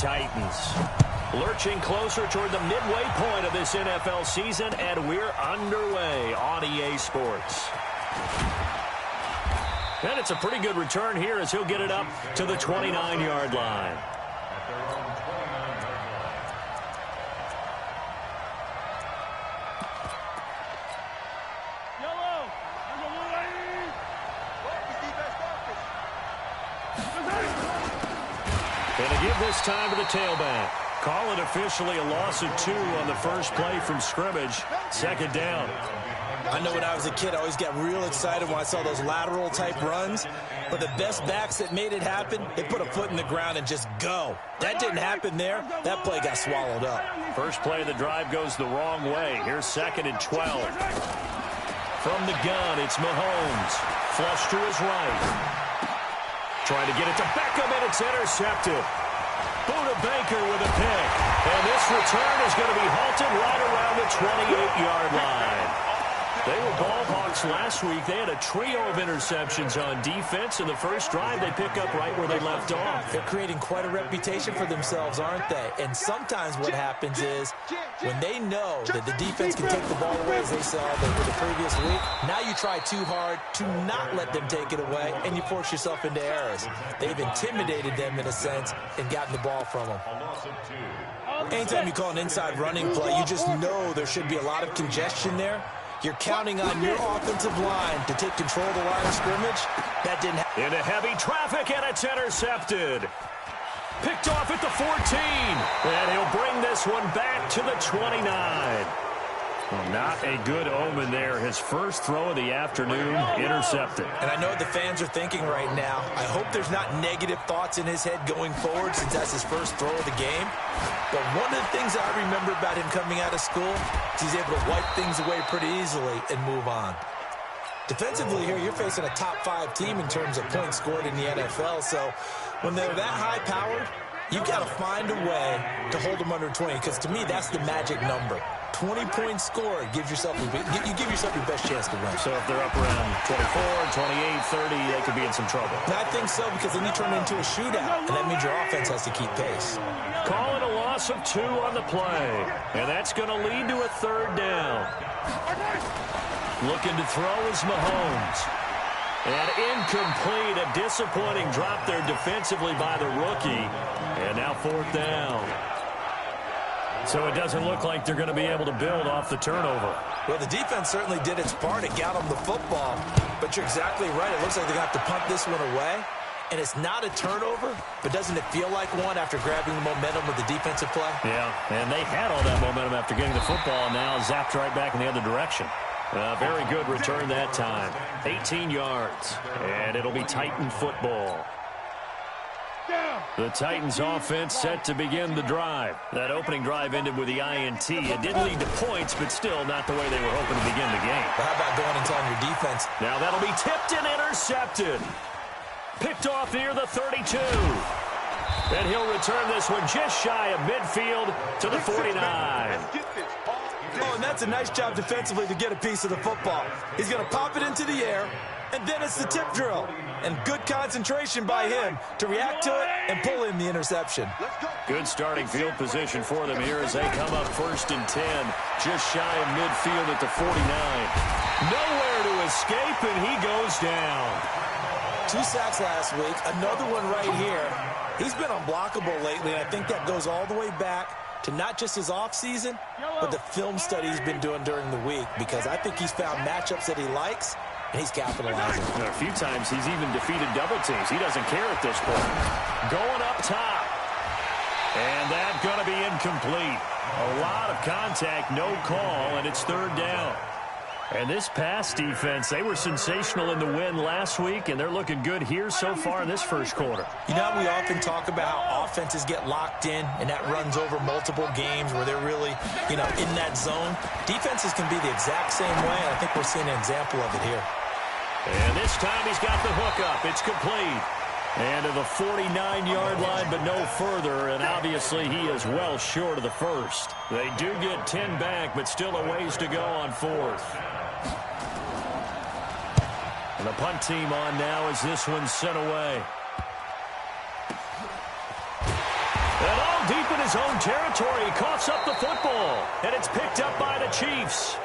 Titans. Lurching closer toward the midway point of this NFL season, and we're underway on EA Sports. And it's a pretty good return here as he'll get it up to the 29-yard line. And to give this time to the tailback. Call it officially a loss of 2 on the first play from scrimmage. Second down. I know when I was a kid, I always got real excited when I saw those lateral-type runs. But the best backs that made it happen, they put a foot in the ground and just go. That didn't happen there. That play got swallowed up. First play of the drive goes the wrong way. Here's 2nd and 12. From the gun, it's Mahomes. Flush to his right. Trying to get it to Beckham, and it's intercepted. Buda Baker with a pick. And this return is going to be halted right around the 28-yard line. They were ball hawks last week. They had a trio of interceptions on defense. In the first drive, they pick up right where they left off. They're creating quite a reputation for themselves, aren't they? And sometimes what happens is when they know that the defense can take the ball away, as they saw over the previous week, now you try too hard to not let them take it away, and you force yourself into errors. They've intimidated them, in a sense, and gotten the ball from them. Anytime you call an inside running play, you just know there should be a lot of congestion there. You're counting on your offensive line to take control of the line of scrimmage. That didn't happen. Into heavy traffic, and it's intercepted. Picked off at the 14. And he'll bring this one back to the 29. Well, not a good omen there. His first throw of the afternoon, intercepted. And I know what the fans are thinking right now. I hope there's not negative thoughts in his head going forward since that's his first throw of the game. But one of the things I remember about him coming out of school is he's able to wipe things away pretty easily and move on. Defensively here, you're facing a top 5 team in terms of points scored in the NFL. So when they're that high-powered, you've got to find a way to hold them under 20, because to me, that's the magic number. 20 points scored gives yourself you give yourself your best chance to win. So if they're up around 24, 28, 30, they could be in some trouble. And I think so, because then you turn it into a shootout, and that means your offense has to keep pace. Call it a loss of 2 on the play, and that's going to lead to a 3rd down. Looking to throw is Mahomes. And incomplete, a disappointing drop there defensively by the rookie. And now 4th down. So it doesn't look like they're going to be able to build off the turnover. Well, the defense certainly did its part. It got them the football. But you're exactly right. It looks like they're going to have to punt this one away. And it's not a turnover, but doesn't it feel like one after grabbing the momentum with the defensive play? Yeah, and they had all that momentum after getting the football, and now zapped right back in the other direction. Very good return that time. 18 yards, and it'll be Titan football. The Titans offense set to begin the drive. That opening drive ended with the INT. It didn't lead to points, but still not the way they were hoping to begin the game. But how about going and telling your defense? Now that'll be tipped and intercepted. Picked off near the 32. And he'll return this one just shy of midfield to the 49. Oh, and that's a nice job defensively to get a piece of the football. He's going to pop it into the air, and then it's the tip drill. And good concentration by him to react to it and pull in the interception. Good starting field position for them here as they come up 1st and 10, just shy of midfield at the 49. Nowhere to escape, and he goes down. 2 sacks last week, another one right here. He's been unblockable lately, and I think that goes all the way back to not just his offseason, but the film study he's been doing during the week, because I think he's found matchups that he likes, and he's capitalizing. A few times he's even defeated double teams. He doesn't care at this point. Going up top. And that's going to be incomplete. A lot of contact, no call, and it's 3rd down. And this pass defense, they were sensational in the win last week, and they're looking good here so far in this first quarter. You know, we often talk about how offenses get locked in, and that runs over multiple games where they're really, in that zone. Defenses can be the exact same way, and I think we're seeing an example of it here. And this time he's got the hook up. It's complete. And to the 49-yard line, but no further, and obviously he is well short of the first. They do get 10 back, but still a ways to go on 4th. And the punt team on now as this one's sent away. And ball deep in his own territory. He coughs up the football, and it's picked up by the Chiefs.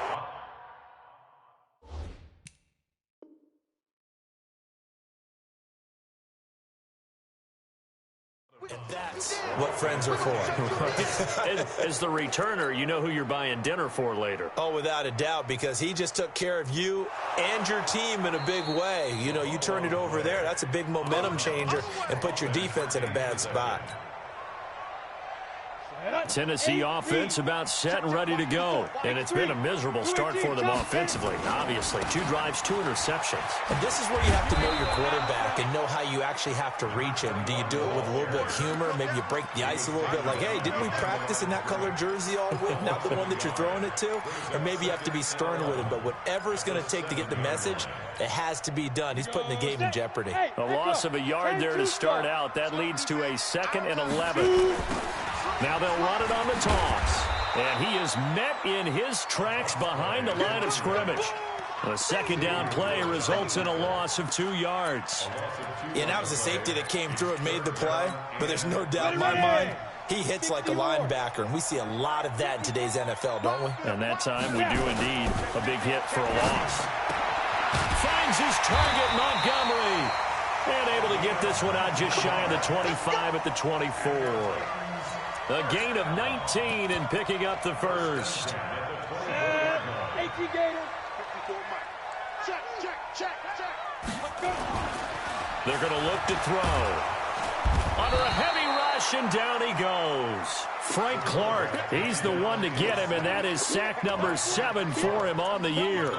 And that's what friends are for. As the returner, you know who you're buying dinner for later. Oh, without a doubt, because he just took care of you and your team in a big way. You know, you turn it over there, that's a big momentum changer, and put your defense in a bad spot. Tennessee offense about set and ready to go. And it's been a miserable start for them offensively. Obviously, 2 drives, 2 interceptions. And this is where you have to know your quarterback and know how you actually have to reach him. Do you do it with a little bit of humor? Maybe you break the ice a little bit like, hey, didn't we practice in that colored jersey all week? Not the one that you're throwing it to? Or maybe you have to be stern with him. But whatever it's going to take to get the message, it has to be done. He's putting the game in jeopardy. A loss of a yard there to start out. That leads to a 2nd and 11. Now they'll run it on the toss. And he is met in his tracks behind the line of scrimmage. A second down play results in a loss of 2 yards. Yeah, that was a safety that came through and made the play. But there's no doubt in my mind, he hits like a linebacker. And we see a lot of that in today's NFL, don't we? And that time we do indeed. A big hit for a loss. Finds his target, Montgomery. And able to get this one out just shy of the 25 at the 24. A gain of 19 and picking up the first. They're going to look to throw. Under a heavy rush, and down he goes. Frank Clark, he's the one to get him, and that is sack number 7 for him on the year.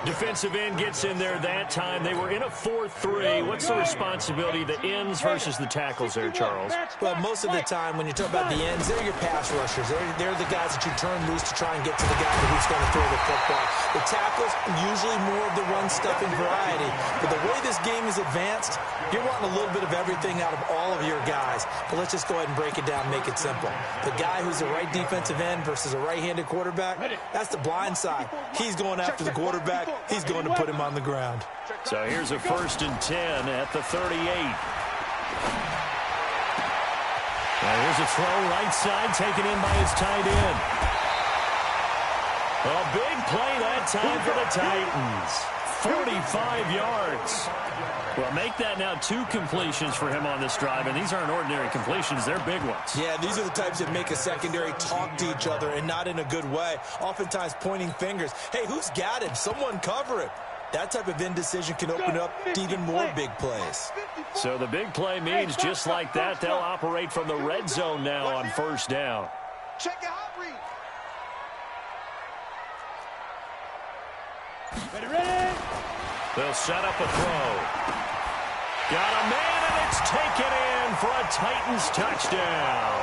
Defensive end gets in there that time. They were in a 4-3. What's the responsibility, the ends versus the tackles there, Charles? Well, most of the time when you talk about the ends, they're your pass rushers. They're the guys that you turn loose to try and get to the guy who's going to throw the football. The tackles, usually more of the run-stuffing variety. But the way this game is advanced, you're wanting a little bit of everything out of all of your guys. But let's just go ahead and break it down, make it simple. The guy who's the right defensive end versus a right-handed quarterback, that's the blind side. He's going after the quarterback. He's going to put him on the ground. So here's a 1st and 10 at the 38. Now here's a throw right side taken in by his tight end. A big play that time for the Titans. 45 yards. Well, make that now 2 completions for him on this drive, and these aren't ordinary completions. They're big ones. Yeah, these are the types that make a secondary talk to each other and not in a good way. Oftentimes pointing fingers. Hey, who's got him? Someone cover him. That type of indecision can open up to even more big plays. So the big play means just like that, they'll operate from the red zone now on 1st down. Check it out, read. Ready. They'll set up a throw. Got a man, and it's taken in for a Titans touchdown.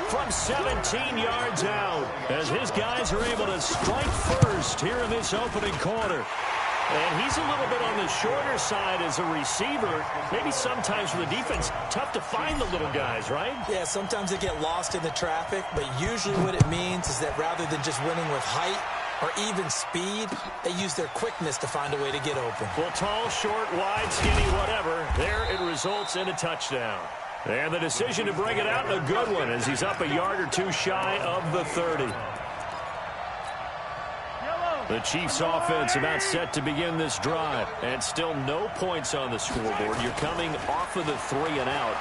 From 17 yards out, as his guys are able to strike first here in this opening quarter. And he's a little bit on the shorter side as a receiver. Maybe sometimes for the defense, tough to find the little guys, right? Yeah, sometimes they get lost in the traffic, but usually what it means is that rather than just winning with height or even speed, they use their quickness to find a way to get open. Well, tall, short, wide, skinny, whatever, there it results in a touchdown. And the decision to bring it out, a good one, as he's up a yard or 2 shy of the 30. The Chiefs offense about set to begin this drive, and still no points on the scoreboard. You're coming off of the 3 and out.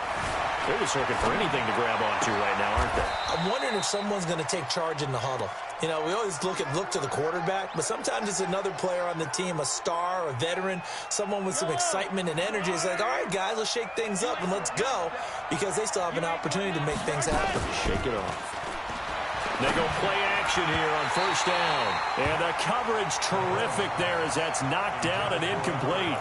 They're just looking for anything to grab onto right now, aren't they? I'm wondering if someone's going to take charge in the huddle. You know, we always look to the quarterback, but sometimes it's another player on the team, a star, a veteran, someone with some excitement and energy. It's like, all right, guys, let's shake things up and let's go, because they still have an opportunity to make things happen. Shake it off. They go play action here on 1st down. And the coverage terrific there as that's knocked down and incomplete.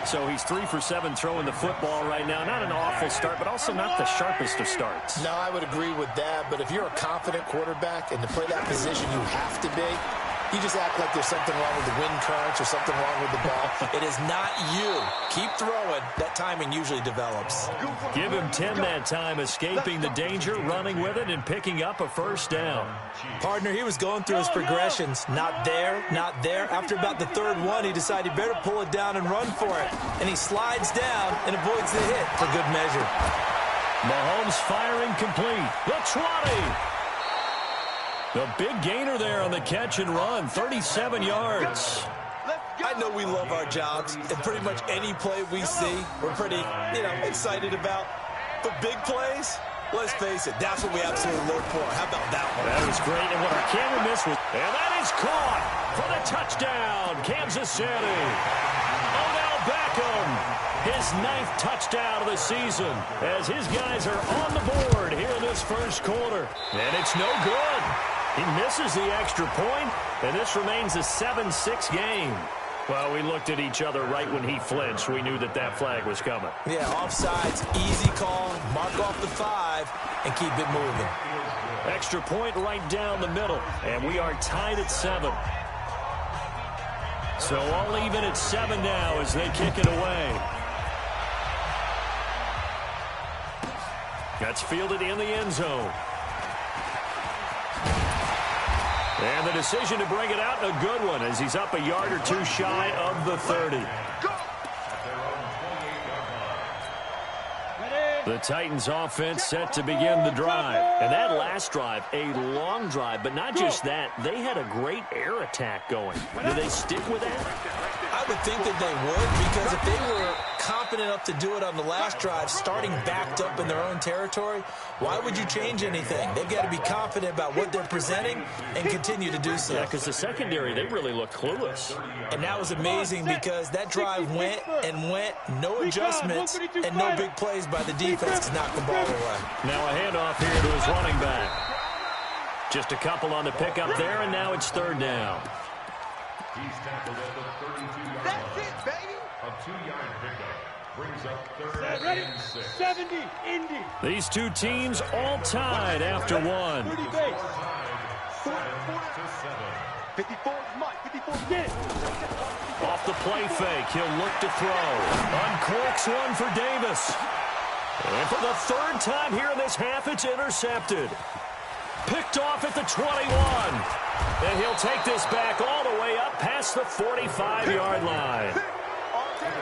So he's 3 for 7 throwing the football right now. Not an awful start, but also not the sharpest of starts. No, I would agree with that. But if you're a confident quarterback and to play that position you have to be, you just act like there's something wrong with the wind currents or something wrong with the ball. It is not you. Keep throwing. That timing usually develops. Give him 10 that time, escaping the danger, running with it, and picking up a 1st down. Partner, he was going through his progressions. Not there, not there. After about the 3rd one, he decided he better pull it down and run for it. And he slides down and avoids the hit for good measure. Mahomes firing complete. The 20. The big gainer there on the catch and run, 37 yards. I know we love our jobs, and pretty much any play we see, we're pretty, excited about. But big plays, let's face it, that's what we absolutely look for. How about that one? That was great, and what our camera missed was, and that is caught for the touchdown, Kansas City. Odell Beckham, his 9th touchdown of the season, as his guys are on the board here in this first quarter. And it's no good. He misses the extra point, and this remains a 7-6 game. Well, we looked at each other right when he flinched. We knew that that flag was coming. Yeah, offsides, easy call, mark off the 5, and keep it moving. Extra point right down the middle, and we are tied at 7. So all even at 7 now as they kick it away. That's fielded in the end zone. And the decision to bring it out, a good one, as he's up a yard or two shy of the 30. The Titans offense set to begin the drive. And that last drive, a long drive, but not just that. They had a great air attack going. Do they stick with that? I would think that they would, because if they were confident enough to do it on the last drive, starting backed up in their own territory, why would you change anything? They've got to be confident about what they're presenting and continue to do so. Yeah, because the secondary, they really look clueless. And that was amazing because that drive went and went, no adjustments, and no big plays by the defense to knock the ball away. Now a handoff here to his running back. Just a couple on the pickup there, and now it's 3rd down. He's tackled at the 32-yard line. That's it, baby. A 2-yard pickup brings up 3rd and 6. 70, Indy. These two teams all tied after one. 30 base. 54 is Mike. 54 again. Off the play fake, he'll look to throw. Uncorks one for Davis. And for the 3rd time here in this half, it's intercepted. Picked off at the 21. And he'll take this back all the way up past the 45-yard line.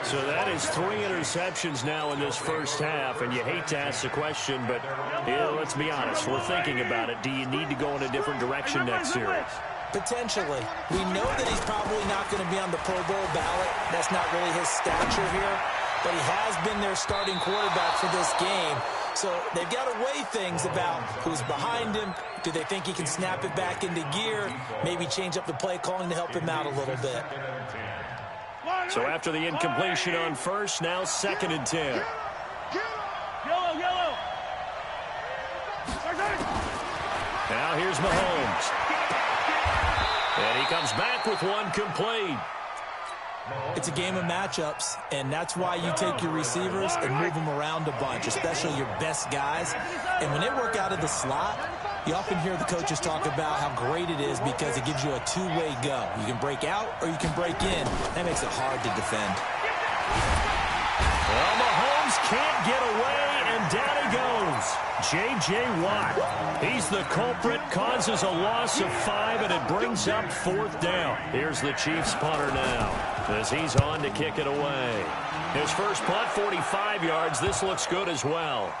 So that is 3 interceptions now in this first half, and you hate to ask the question, but let's be honest, we're thinking about it. Do you need to go in a different direction next series? Potentially. We know that he's probably not going to be on the Pro Bowl ballot. That's not really his stature here, but he has been their starting quarterback for this game. So they've got to weigh things about who's behind him. Do they think he can snap it back into gear? Maybe change up the play calling to help him out a little bit. So after the incompletion on first, now 2nd and 10. Yellow. Now here's Mahomes. And he comes back with one complete. It's a game of matchups, and that's why you take your receivers and move them around a bunch, especially your best guys. And when they work out of the slot, you often hear the coaches talk about how great it is because it gives you a two-way go. You can break out or you can break in. That makes it hard to defend. Well, Mahomes can't get away, and down he goes. J.J. Watt, he's the culprit, causes a loss of 5, and it brings up 4th down. Here's the Chiefs punter now, as he's on to kick it away. His first punt, 45 yards. This looks good as well.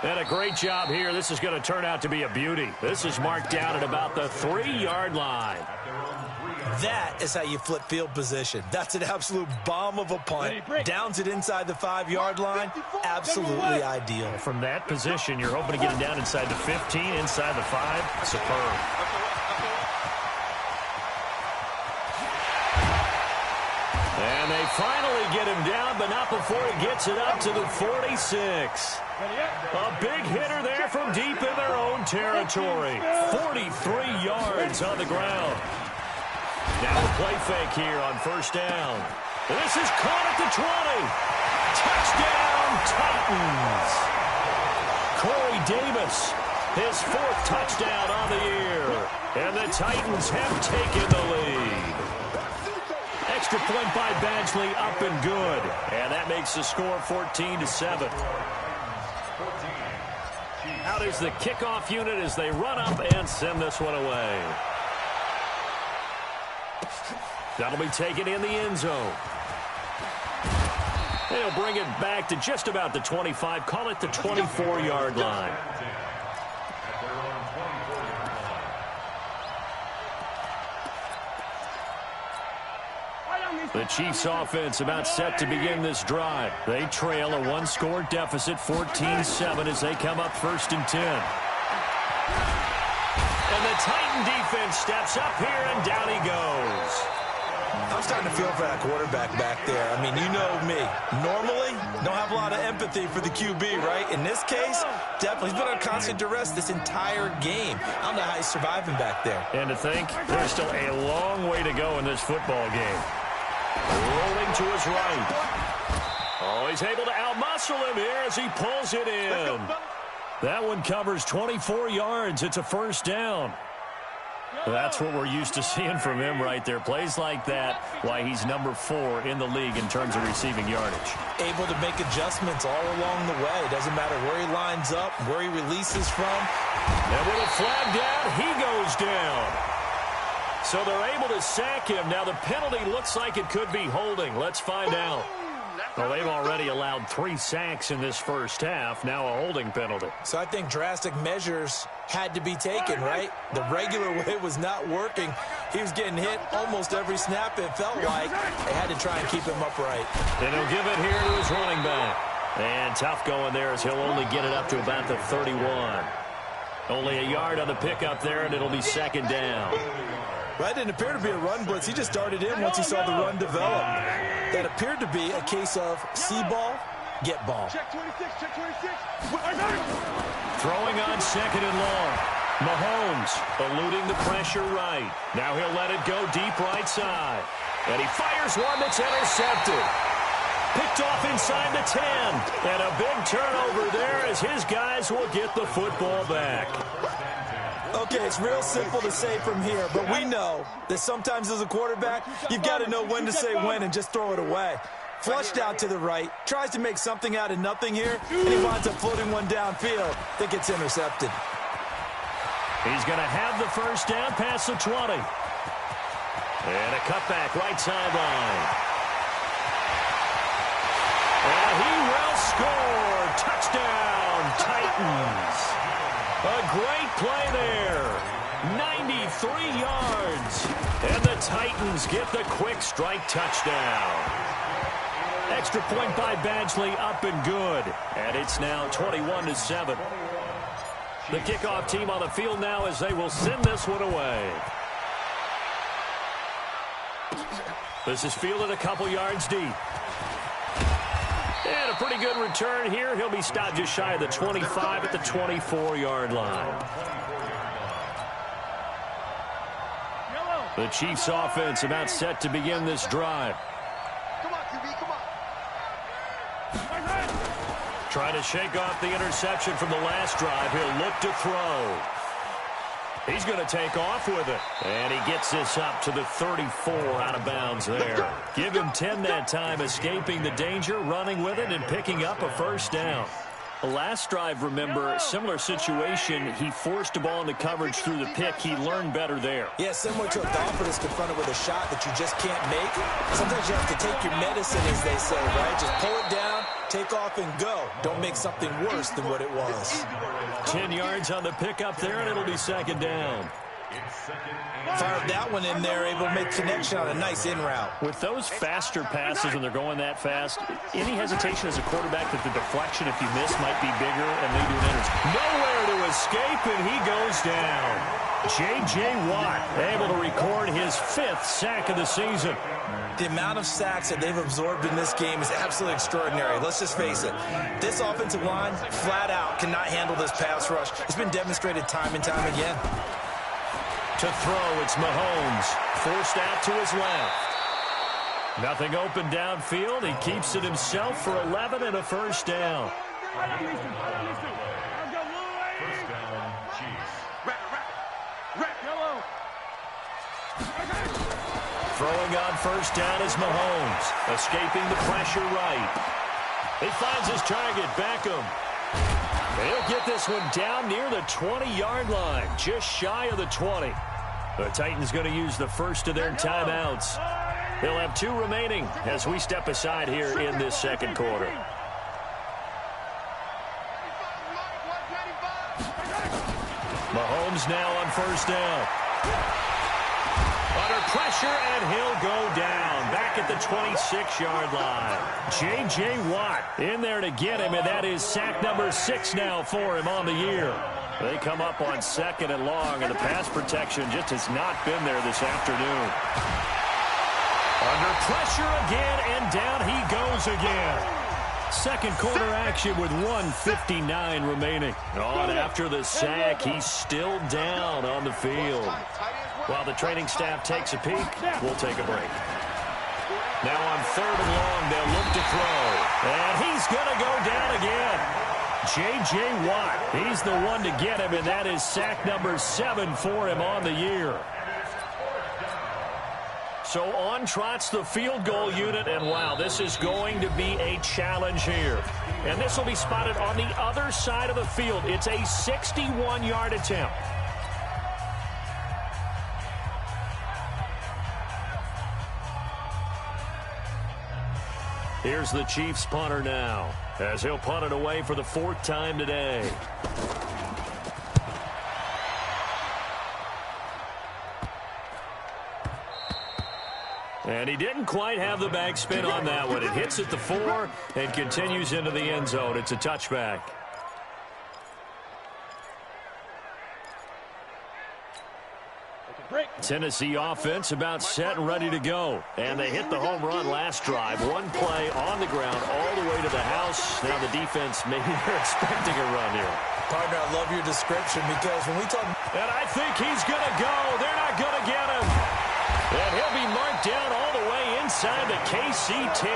And a great job here. This is going to turn out to be a beauty. This is marked down at about the 3-yard line. That is how you flip field position. That's an absolute bomb of a punt. Downs it inside the 5-yard line. Absolutely ideal. From that position, you're hoping to get it down inside the 15, inside the 5. Superb. And they finally get him down, but not before he gets it up to the 46. A big hitter there from deep in their own territory. 43 yards on the ground. Now the play fake here on first down. This is caught at the 20. Touchdown, Titans. Corey Davis, his 4th touchdown on the year. And the Titans have taken the lead. Extra point by Badgley, up and good. And that makes the score 14-7. Out is the kickoff unit as they run up and send this one away. That'll be taken in the end zone. They'll bring it back to just about the 25. Call it the 24-yard line. The Chiefs offense about set to begin this drive. They trail a one-score deficit, 14-7, as they come up 1st and 10. And the Titan defense steps up here, and down he goes. I'm starting to feel for that quarterback back there. I mean, you know me. Normally, don't have a lot of empathy for the QB, right? In this case, definitely. He's been on constant duress this entire game. I don't know how he's surviving back there. And to think, there's still a long way to go in this football game. Rolling to his right. Oh, he's able to outmuscle him here as he pulls it in. That one covers 24 yards. It's a 1st down. That's what we're used to seeing from him right there. Plays like that, why he's number 4 in the league in terms of receiving yardage. Able to make adjustments all along the way. Doesn't matter where he lines up, where he releases from. And with a flag down, he goes down. So they're able to sack him. Now the penalty looks like it could be holding. Let's find out. Well, they've already allowed 3 sacks in this first half. Now a holding penalty. So I think drastic measures had to be taken, right? The regular way was not working. He was getting hit almost every snap, it felt like. They had to try and keep him upright. And he'll give it here to his running back. And tough going there as he'll only get it up to about the 31. Only a yard on the pickup there, and it'll be 2nd down. That didn't appear to be a run blitz. He just started in once he saw the run develop. That appeared to be a case of see ball, get ball. Check 26, check 26. Throwing on 2nd and long. Mahomes eluding the pressure right. Now he'll let it go deep right side. And he fires one that's intercepted. Picked off inside the 10. And a big turnover there as his guys will get the football back. Okay, it's real simple to say from here, but we know that sometimes as a quarterback, you've got to know when to say when and just throw it away. Flushed out to the right, tries to make something out of nothing here, and he winds up floating one downfield that gets intercepted. He's going to have the 1st down past the 20. And a cutback right sideline. And he will score. Touchdown, Titans. A great play there. 93 yards. And the Titans get the quick strike touchdown. Extra point by Badgley, up and good. And it's now 21-7. The kickoff team on the field now as they will send this one away. This is fielded a couple yards deep. And a pretty good return here. He'll be stopped just shy of the 25 at the 24-yard line. The Chiefs offense about set to begin this drive. Come on, QB, come on. Trying to shake off the interception from the last drive. He'll look to throw. He's going to take off with it. And he gets this up to the 34 out of bounds there. Give him 10 that time, escaping the danger, running with it, and picking up a 1st down. The last drive, remember, similar situation. He forced a ball into coverage through the pick. He learned better there. Yeah, similar to a golfer that's confronted with a shot that you just can't make. Sometimes you have to take your medicine, as they say, right? Just pull it down, take off, and go. Don't make something worse than what it was. 10 yards on the pickup there, and it'll be 2nd down. Fired that one in there, able to make connection on a nice in route. With those faster passes when they're going that fast, any hesitation as a quarterback that the deflection, if you miss, might be bigger and lead to an interception. Nowhere to escape, and he goes down. J.J. Watt able to record his 5th sack of the season. The amount of sacks that they've absorbed in this game is absolutely extraordinary. Let's just face it. This offensive line, flat out, cannot handle this pass rush. It's been demonstrated time and time again. To throw, it's Mahomes. Forced out to his left. Nothing open downfield. He keeps it himself for 11 and a 1st down. First down, Chiefs. Throwing on 1st down is Mahomes. Escaping the pressure right. He finds his target, Beckham. He'll get this one down near the 20-yard line, just shy of the 20. The Titans going to use the first of their timeouts. They'll have 2 remaining as we step aside here in this second quarter. Mahomes now on first down. Under pressure, and he'll go down. Back at the 26-yard line. J.J. Watt in there to get him, and that is sack number 6 now for him on the year. They come up on 2nd and long, and the pass protection just has not been there this afternoon. Under pressure again, and down he goes again. Second quarter action with 1:59 remaining. On after the sack, he's still down on the field. While the training staff takes a peek, we'll take a break. Now on 3rd and long, they'll look to throw. And he's going to go down again. J.J. Watt, he's the one to get him, and that is sack number 7 for him on the year. So on trots the field goal unit, and wow, this is going to be a challenge here. And this will be spotted on the other side of the field. It's a 61-yard attempt. Here's the Chiefs punter now, as he'll punt it away for the 4th time today. And he didn't quite have the backspin on that one. It hits at the 4 and continues into the end zone. It's a touchback. Tennessee offense about set and ready to go. And they hit the home run last drive. One play on the ground all the way to the house. Now the defense, maybe they're expecting a run here. Partner, I love your description because when we talk... And I think he's going to go. They're not going to get him. And he'll be marked down all the way inside the KC 10.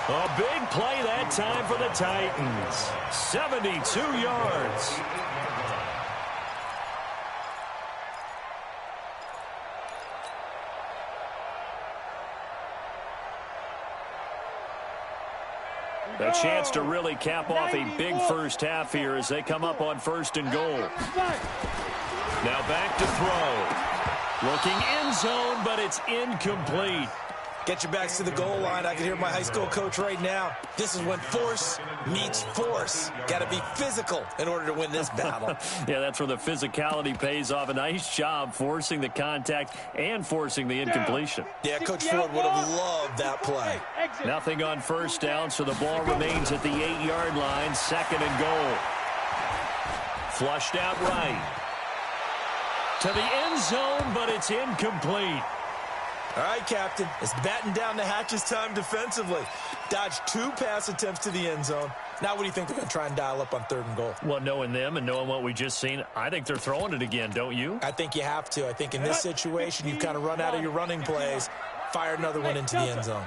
A big play that time for the Titans. 72 yards. A chance to really cap off a big first half here as they come up on 1st and goal. Now back to throw. Looking end zone, but it's incomplete. Get your backs to the goal line. I can hear my high school coach right now. This is when force meets force. Got to be physical in order to win this battle. Yeah, that's where the physicality pays off. A nice job forcing the contact and forcing the incompletion. Yeah, Coach Ford would have loved that play. Nothing on 1st down, so the ball remains at the 8-yard line. 2nd and goal. Flushed out right. To the end zone, but it's incomplete. All right, Captain. It's batten down the hatches time defensively. Dodged 2 pass attempts to the end zone. Now what do you think they're going to try and dial up on 3rd and goal? Well, knowing them and knowing what we just seen, I think they're throwing it again, don't you? I think you have to. I think in this situation, you've kind of run out of your running plays. Fire another one into the end zone.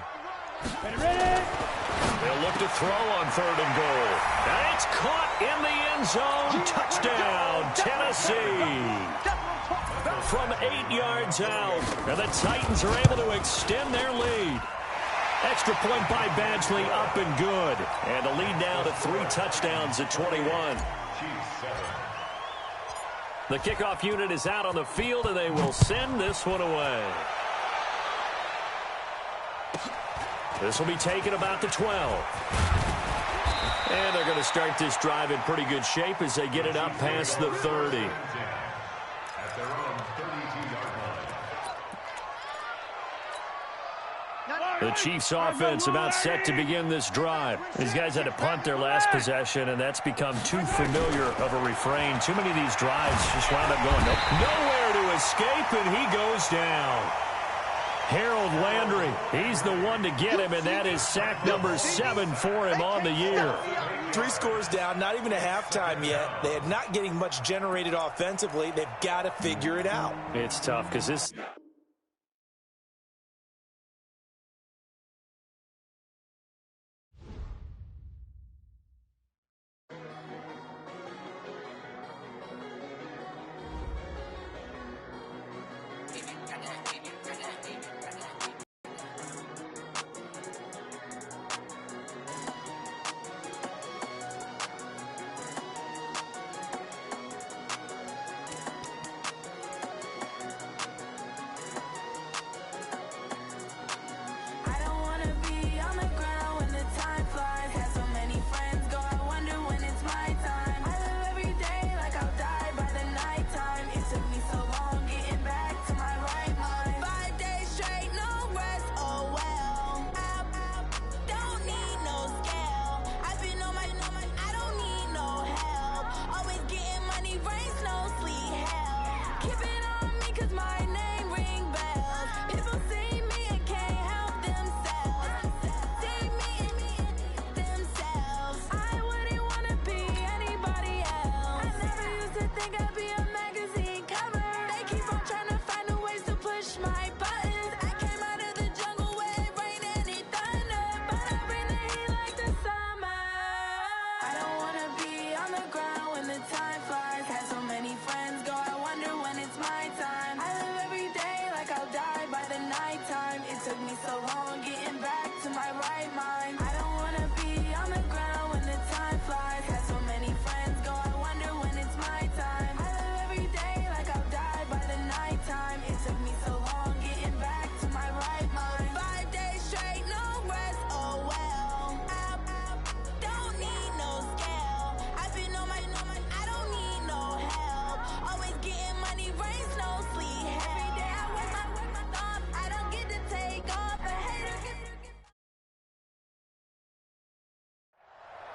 They'll look to throw on 3rd and goal. And it's caught in the end zone. Touchdown, Tennessee. From 8 yards out. And the Titans are able to extend their lead. Extra point by Badgley, up and good. And the lead now to 3 touchdowns at 21. The kickoff unit is out on the field, and they will send this one away. This will be taken about the 12. And they're going to start this drive in pretty good shape as they get it up past the 30. The Chiefs offense about set to begin this drive. These guys had to punt their last possession, and that's become too familiar of a refrain. Too many of these drives just wound up going nowhere to escape, and he goes down. Harold Landry, he's the one to get him, and that is sack number 7 for him on the year. 3 scores down, not even a halftime yet. They are not getting much generated offensively. They've got to figure it out. It's tough because this...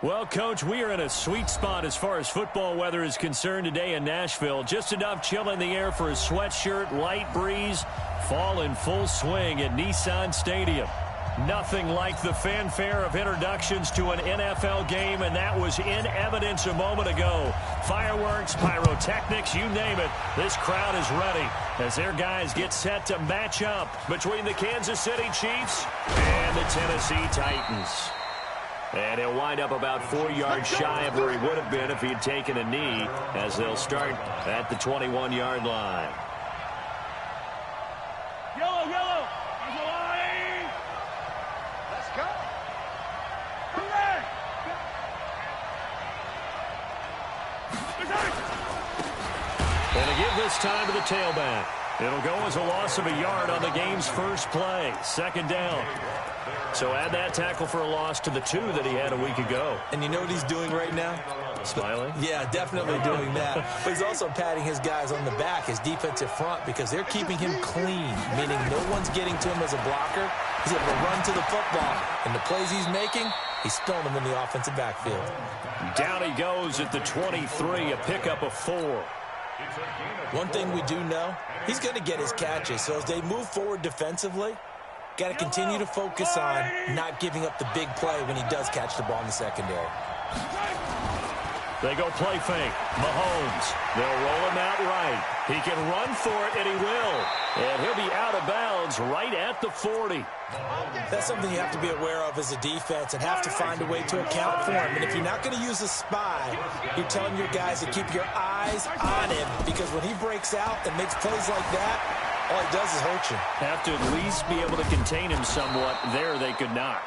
Well, Coach, we are in a sweet spot as far as football weather is concerned today in Nashville. Just enough chill in the air for a sweatshirt, light breeze, fall in full swing at Nissan Stadium. Nothing like the fanfare of introductions to an NFL game, and that was in evidence a moment ago. Fireworks, pyrotechnics, you name it. This crowd is ready as their guys get set to match up between the Kansas City Chiefs and the Tennessee Titans. And he'll wind up about 4 yards shy of where he would have been if he had taken a knee, as they'll start at the 21-yard line. Yellow, yellow. There's a line. Let's go. Correct. And to give this time to the tailback. It'll go as a loss of a yard on the game's first play. Second down. So add that tackle for a loss to the 2 that he had a week ago. And you know what he's doing right now? Smiling? Yeah, definitely doing that. But he's also patting his guys on the back, his defensive front, because they're keeping him clean, meaning no one's getting to him as a blocker. He's able to run to the football. And the plays he's making, he's throwing them in the offensive backfield. Down he goes at the 23, a pickup of 4. One thing we do know, he's going to get his catches. So as they move forward defensively, got to continue to focus on not giving up the big play when he does catch the ball in the secondary. They go play fake. Mahomes. They'll roll him out right. He can run for it, and he will. And he'll be out of bounds right at the 40. That's something you have to be aware of as a defense and have to find a way to account for him. And if you're not going to use a spy, you're telling your guys to keep your eyes on him, because when he breaks out and makes plays like that, all he does is hurt you. Have to at least be able to contain him somewhat. There they could not.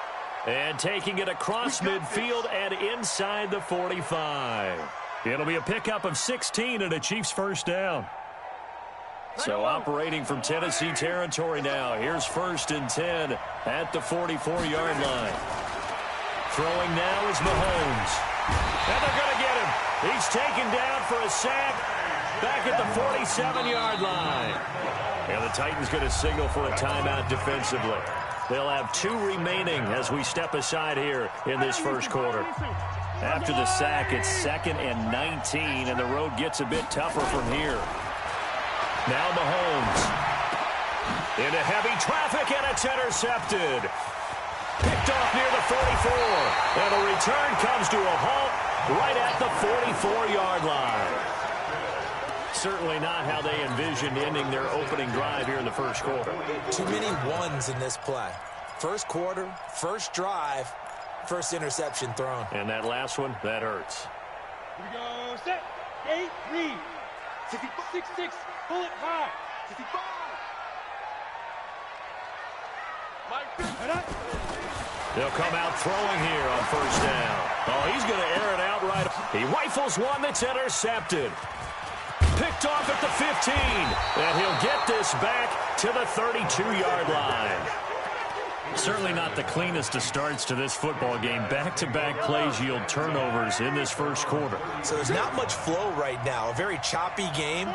And taking it across midfield and inside the 45. It'll be a pickup of 16 and a Chiefs first down. So operating from Tennessee territory now. Here's 1st and 10 at the 44-yard line. Throwing now is Mahomes. And they're going to get him. He's taken down for a sack back at the 47-yard line. And the Titans going to signal for a timeout defensively. They'll have 2 remaining as we step aside here in this first quarter. After the sack, it's 2nd and 19, and the road gets a bit tougher from here. Now Mahomes. Into heavy traffic, and it's intercepted. Picked off near the 44. And a return comes to a halt right at the 44-yard line. Certainly not how they envisioned ending their opening drive here in the first quarter. Too many ones in this play. First quarter, first drive, first interception thrown. And that last one, that hurts. Here we go. Set. 8, read. 6, pull it high. 65. They'll come out throwing here on first down. Oh, he's going to air it out right. He rifles one that's intercepted. Picked off at the 15. And he'll get this back to the 32-yard line. Certainly not the cleanest of starts to this football game. Back-to-back plays yield turnovers in this first quarter. So there's not much flow right now. A very choppy game.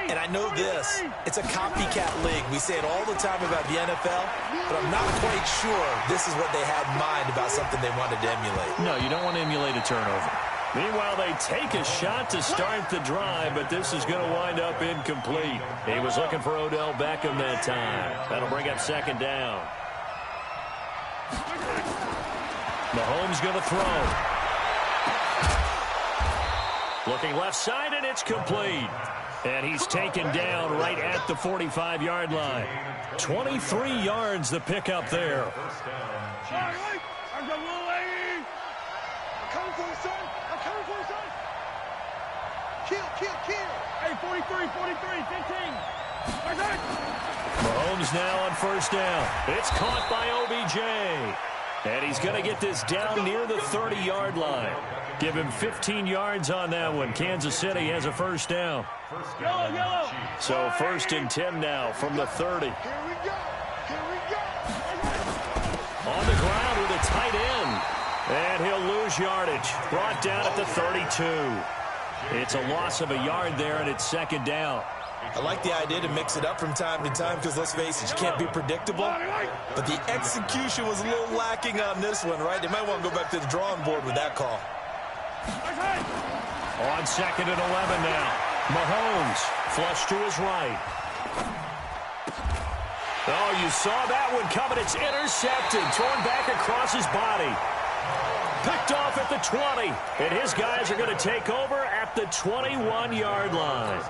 And I know this. It's a copycat league. We say it all the time about the NFL, but I'm not quite sure this is what they had in mind about something they wanted to emulate. No, you don't want to emulate a turnover. Meanwhile, they take a shot to start the drive, but this is going to wind up incomplete. He was looking for Odell Beckham that time. That'll bring up 2nd down. Mahomes going to throw. Looking left side, and it's complete. And he's taken down right at the 45-yard line. 23 yards the pickup there. Hey, 43, 15. Mahomes now on first down. It's caught by OBJ. And he's going to get this down near the 30-yard line. Give him 15 yards on that one. Kansas City has a first down. So 1st and 10 now from the 30. Here we go. On the ground with a tight end. And he'll lose yardage. Brought down at the 32. It's a loss of a yard there, and it's 2nd down. I like the idea to mix it up from time to time because, let's face it, you can't be predictable. But the execution was a little lacking on this one, right? They might want to go back to the drawing board with that call. On 2nd and 11 now. Mahomes flush to his right. Oh, you saw that one coming. It's intercepted. Thrown back across his body. Picked off at the 20. And his guys are going to take over at the 21-yard line.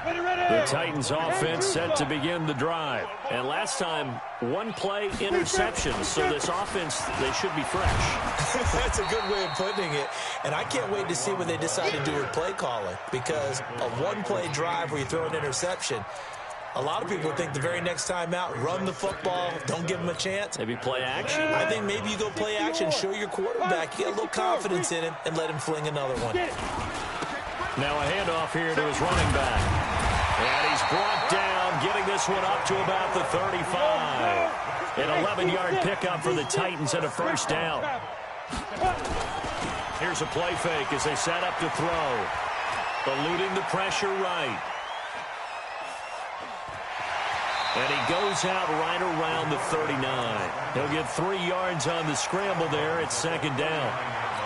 The Titans offense set to begin the drive. And last time, one play interception. So this offense, they should be fresh. That's a good way of putting it. And I can't wait to see what they decide to do with play calling. Because a one-play drive where you throw an interception, a lot of people think the very next time out, run the football, don't give them a chance. Maybe play action. I think maybe you go play action, show your quarterback, you get a little confidence in him, and let him fling another one. Now a handoff here to his running back. And he's brought down, getting this one up to about the 35. An 11-yard pickup for the Titans and a first down. Here's a play fake as they set up to throw. Eluding the pressure right. And he goes out right around the 39. He'll get 3 yards on the scramble there. It's 2nd down.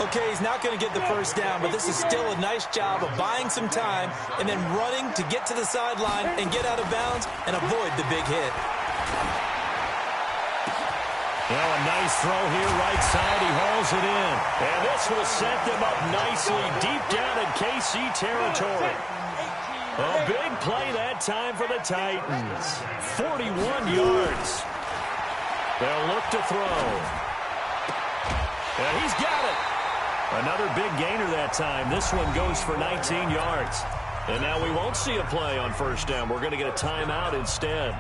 Okay, he's not going to get the first down, but this is still a nice job of buying some time and then running to get to the sideline and get out of bounds and avoid the big hit. Well, a nice throw here, right side. He hauls it in. And this will set them up nicely deep down in KC territory. A big play that time for the Titans. 41 yards. They'll look to throw. And he's got it. Another big gainer that time. This one goes for 19 yards. And now we won't see a play on first down. We're going to get a timeout instead.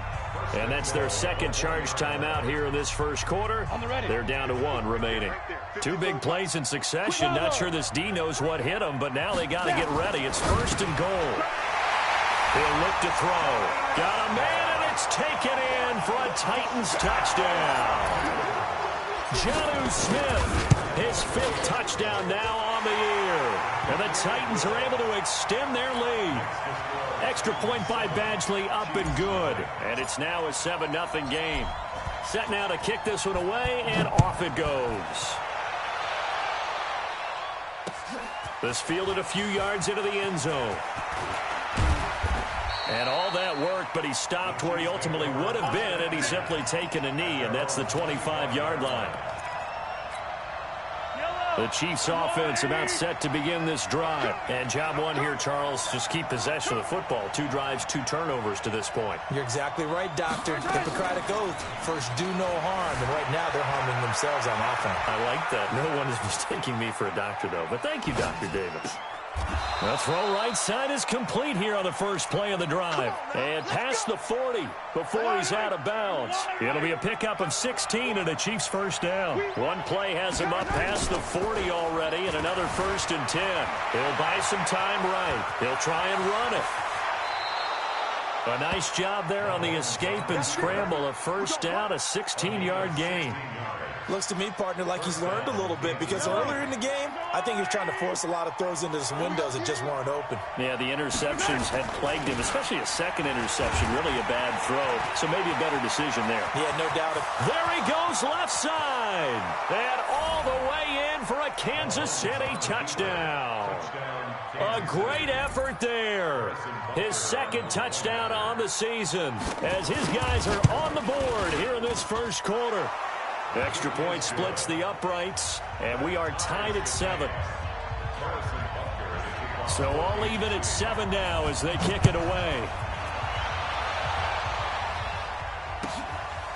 And that's their second charge timeout here in this first quarter. They're down to 1 remaining. 2 big plays in succession. Not sure this D knows what hit them, but now they got to get ready. It's 1st and goal. He'll look to throw. Got a man, and it's taken in for a Titans touchdown. Jonnu Smith, his 5th touchdown now on the year. And the Titans are able to extend their lead. Extra point by Badgley, up and good. And it's now a 7-0 game. Set now to kick this one away, and off it goes. This fielded a few yards into the end zone. And all that worked, but he stopped where he ultimately would have been, and he's simply taken a knee, and that's the 25-yard line. The Chiefs offense about set to begin this drive. And job one here, Charles, just keep possession of the football. 2 drives, 2 turnovers to this point. You're exactly right, Doctor. Hippocratic oath. First, do no harm. And right now, they're harming themselves on offense. I like that. No one is mistaking me for a doctor, though. But thank you, Dr. Davis. The throw right side is complete here on the first play of the drive. And past the 40 before he's out of bounds. It'll be a pickup of 16 and a Chiefs first down. One play has him up past the 40 already, and another 1st and 10. He'll buy some time right. He'll try and run it. A nice job there on the escape and scramble. A first down, a 16-yard gain. Looks to me, partner, like he's learned a little bit because earlier in the game, I think he was trying to force a lot of throws into some windows that just weren't open. Yeah, the interceptions had plagued him, especially a second interception, really a bad throw. So maybe a better decision there. Yeah, no doubt. There he goes left side. And all the way in for a Kansas City touchdown. A great effort there. His 2nd touchdown on the season as his guys are on the board here in this first quarter. Extra point splits the uprights, and we are tied at 7. So all even at 7 now as they kick it away.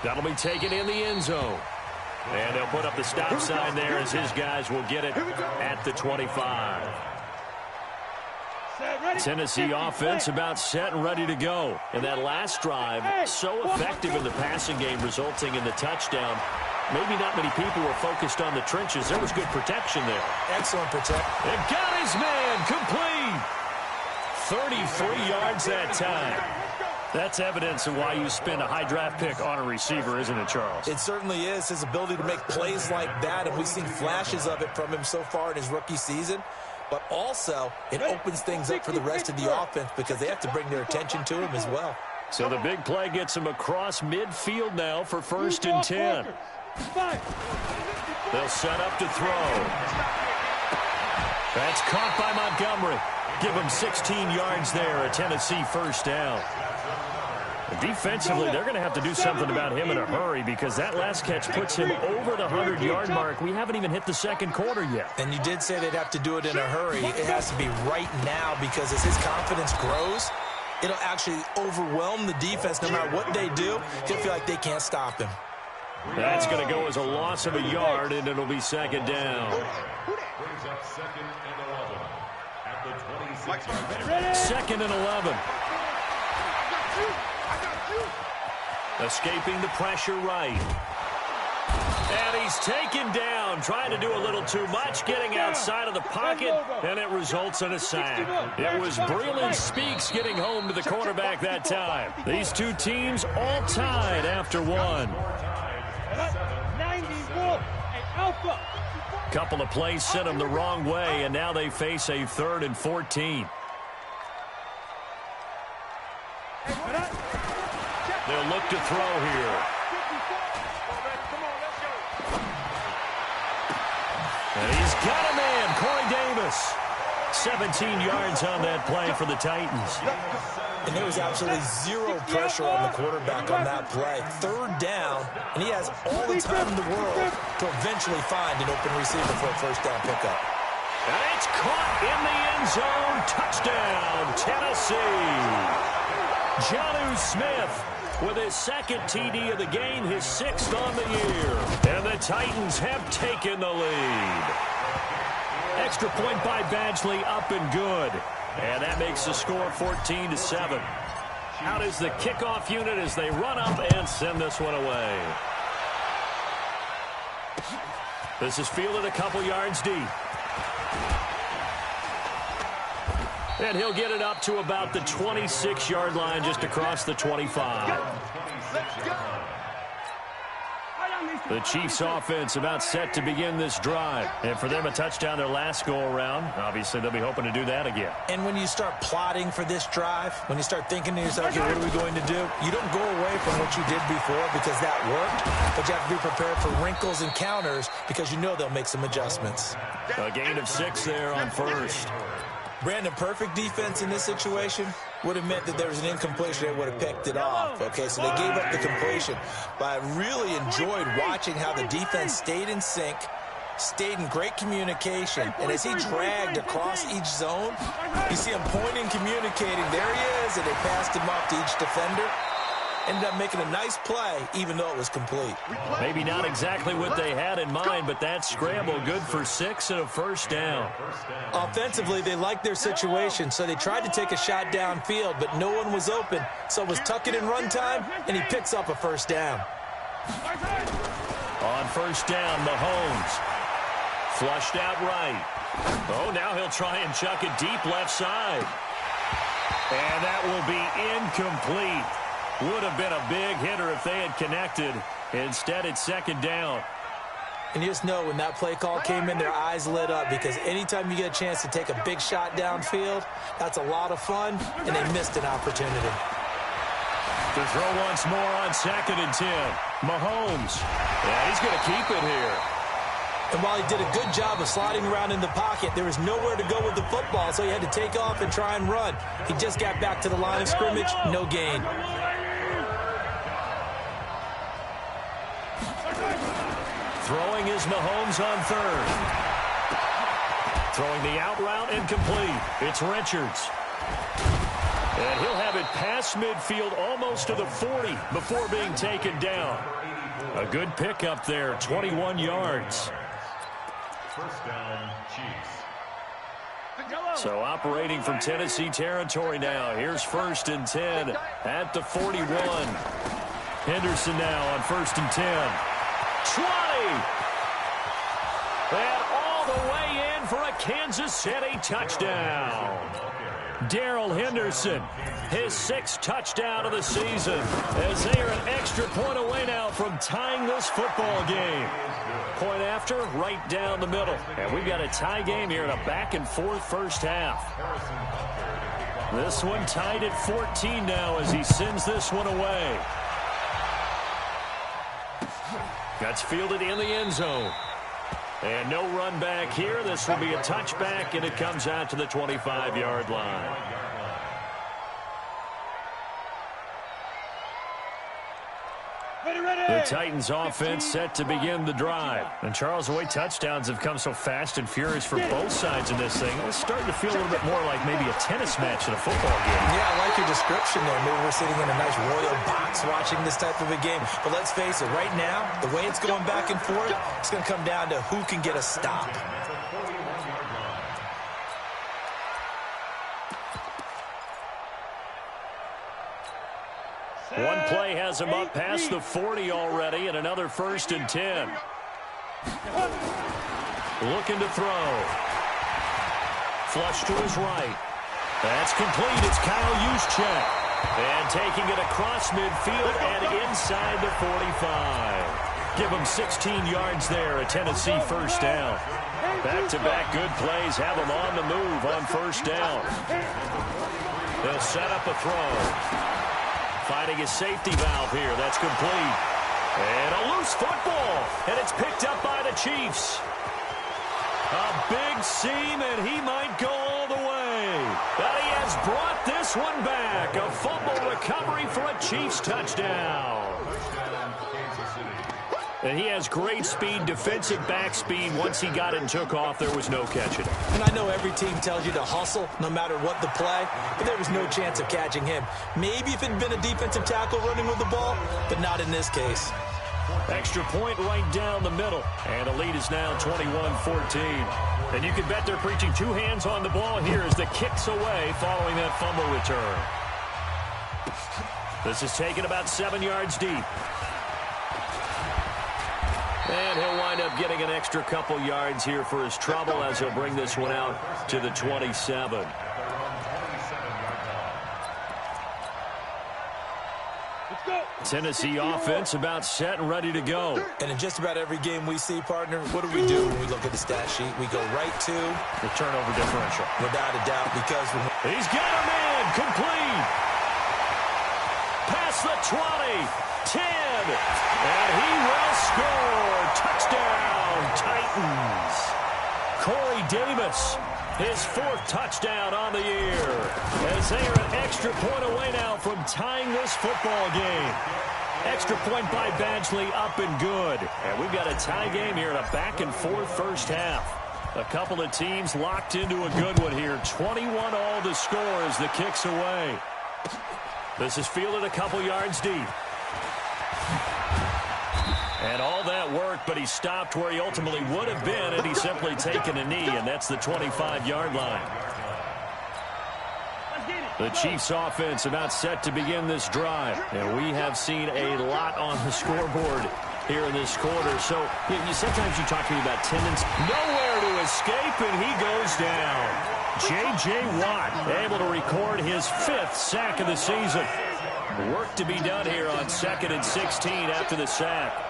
That'll be taken in the end zone. And they'll put up the stop sign there as his guys will get it at the 25. Tennessee offense about set and ready to go. And that last drive, so effective in the passing game, resulting in the touchdown. Maybe not many people were focused on the trenches. There was good protection there. Excellent protection. And got his man complete. 33 yards that time. That's evidence of why you spend a high draft pick on a receiver, isn't it, Charles? It certainly is. His ability to make plays like that, and we've seen flashes of it from him so far in his rookie season. but also it opens things up for the rest of the offense because they have to bring their attention to him as well. So the big play gets him across midfield now for 1st and 10. They'll set up to throw. That's caught by Montgomery. Give him 16 yards there, a Tennessee 1st down. Defensively, they're going to have to do something about him in a hurry because that last catch puts him over the 100-yard mark. We haven't even hit the second quarter yet. And you did say they'd have to do it in a hurry. It has to be right now because as his confidence grows, it'll actually overwhelm the defense. No matter what they do, he'll feel like they can't stop him. That's going to go as a loss of a yard, and it'll be 2nd down. Brings up 2nd and 11 at the 26-yard. 2nd and 11. Escaping the pressure right. And he's taken down, trying to do a little too much, getting outside of the pocket, and it results in a sack. It was Breland Speaks getting home to the quarterback that time. These two teams all tied after one. 91 and Alpha. Couple of plays sent them the wrong way, and now they face a 3rd and 14. They'll look to throw here. And he's got a man, Corey Davis. 17 yards on that play for the Titans. And there was absolutely zero pressure on the quarterback on that play. 3rd down, and he has all the time in the world to eventually find an open receiver for a 1st down pickup. And it's caught in the end zone. Touchdown, Tennessee. Jonnu Smith with his 2nd TD of the game, his 6th on the year. And the Titans have taken the lead. Extra point by Badgley, up and good. And that makes the score 14-7. Out is the kickoff unit as they run up and send this one away. This is fielded a couple yards deep. And he'll get it up to about the 26-yard line, just across the 25. The Chiefs offense about set to begin this drive. And for them, a touchdown their last go-around. Obviously, they'll be hoping to do that again. And when you start plotting for this drive, when you start thinking to yourself, okay, what are we going to do? You don't go away from what you did before because that worked, but you have to be prepared for wrinkles and counters because you know they'll make some adjustments. A gain of 6 there on 1st. Brandon, perfect defense in this situation would have meant that there was an incompletion. They would have picked it off. Okay, so they gave up the completion. But I really enjoyed watching how the defense stayed in sync, stayed in great communication. And as he dragged across each zone, you see him pointing, communicating. There he is, and they passed him off to each defender. Ended up making a nice play, even though it was complete. Maybe not exactly what they had in mind, but that scramble good for 6 and a 1st down. Offensively, they liked their situation, so they tried to take a shot downfield, but no one was open. So it was tuck it in run time, and he picks up a 1st down. On 1st down, Mahomes. Flushed out right. Oh, now he'll try and chuck it deep left side. And that will be incomplete. Would have been a big hitter if they had connected. Instead, it's 2nd down. And you just know when that play call came in, their eyes lit up because anytime you get a chance to take a big shot downfield, that's a lot of fun, and they missed an opportunity. To throw once more on 2nd and 10. Mahomes. Yeah, he's going to keep it here. And while he did a good job of sliding around in the pocket, there was nowhere to go with the football, so he had to take off and try and run. He just got back to the line of scrimmage, no gain. Throwing is Mahomes on 3rd. Throwing the out route incomplete. It's Richards. And he'll have it past midfield almost to the 40 before being taken down. A good pickup there, 21 yards. 1st down, Chiefs. So operating from Tennessee territory now. Here's 1st and 10 at the 41. Henderson now on 1st and 10. 20. And all the way in for a Kansas City touchdown. Darrell Henderson, his 6th touchdown of the season, as they are an extra point away now from tying this football game. Point after, right down the middle. And we've got a tie game here in a back-and-forth first half. This one tied at 14 now as he sends this one away. That's fielded in the end zone. And no run back here. This will be a touchback, and it comes out to the 25-yard line. The Titans offense set to begin the drive. And Charles, the way touchdowns have come so fast and furious for both sides in this thing, it's starting to feel a little bit more like maybe a tennis match in a football game. Yeah, I like your description there. Maybe we're sitting in a nice royal box watching this type of a game. But let's face it, right now, the way it's going back and forth, it's going to come down to who can get a stop. One play has him up past the 40 already, and another 1st and 10. Looking to throw. Flush to his right. That's complete. It's Kyle Juszczyk. And taking it across midfield and inside the 45. Give him 16 yards there, a Tennessee first down. Back-to-back good plays have him on the move on first down. They'll set up a throw. Finding his safety valve here. That's complete. And a loose football. And it's picked up by the Chiefs. A big seam, and he might go all the way. But he has brought this one back. A fumble recovery for a Chiefs touchdown. And he has great speed, defensive back speed. Once he got it and took off, there was no catching it. And I know every team tells you to hustle no matter what the play, but there was no chance of catching him. Maybe if it had been a defensive tackle running with the ball, but not in this case. Extra point right down the middle. And the lead is now 21-14. And you can bet they're preaching 2 hands on the ball here as the kick's away following that fumble return. This is taken about 7 yards deep. And he'll wind up getting an extra couple yards here for his trouble as he'll bring this one out to the 27. Tennessee offense about set and ready to go. And in just about every game we see, partner, what do we do when we look at the stat sheet? We go right to the turnover differential. Without a doubt, because he's got him in. Complete. Past the 20. 10. And he will score. Touchdown, Titans. Corey Davis, his 4th touchdown on the year. As they are an extra point away now from tying this football game. Extra point by Badgley, up and good. And we've got a tie game here in a back-and-forth first half. A couple of teams locked into a good one here. 21 all the score as the kick's away. This is fielded a couple yards deep. And all that work, but he stopped where he ultimately would have been, and he's simply taken a knee, and that's the 25-yard line. The Chiefs offense about set to begin this drive, and we have seen a lot on the scoreboard here in this quarter. So sometimes you talk to me about tendency. Nowhere to escape, and he goes down. J.J. Watt able to record his 5th sack of the season. Work to be done here on 2nd and 16 after the sack.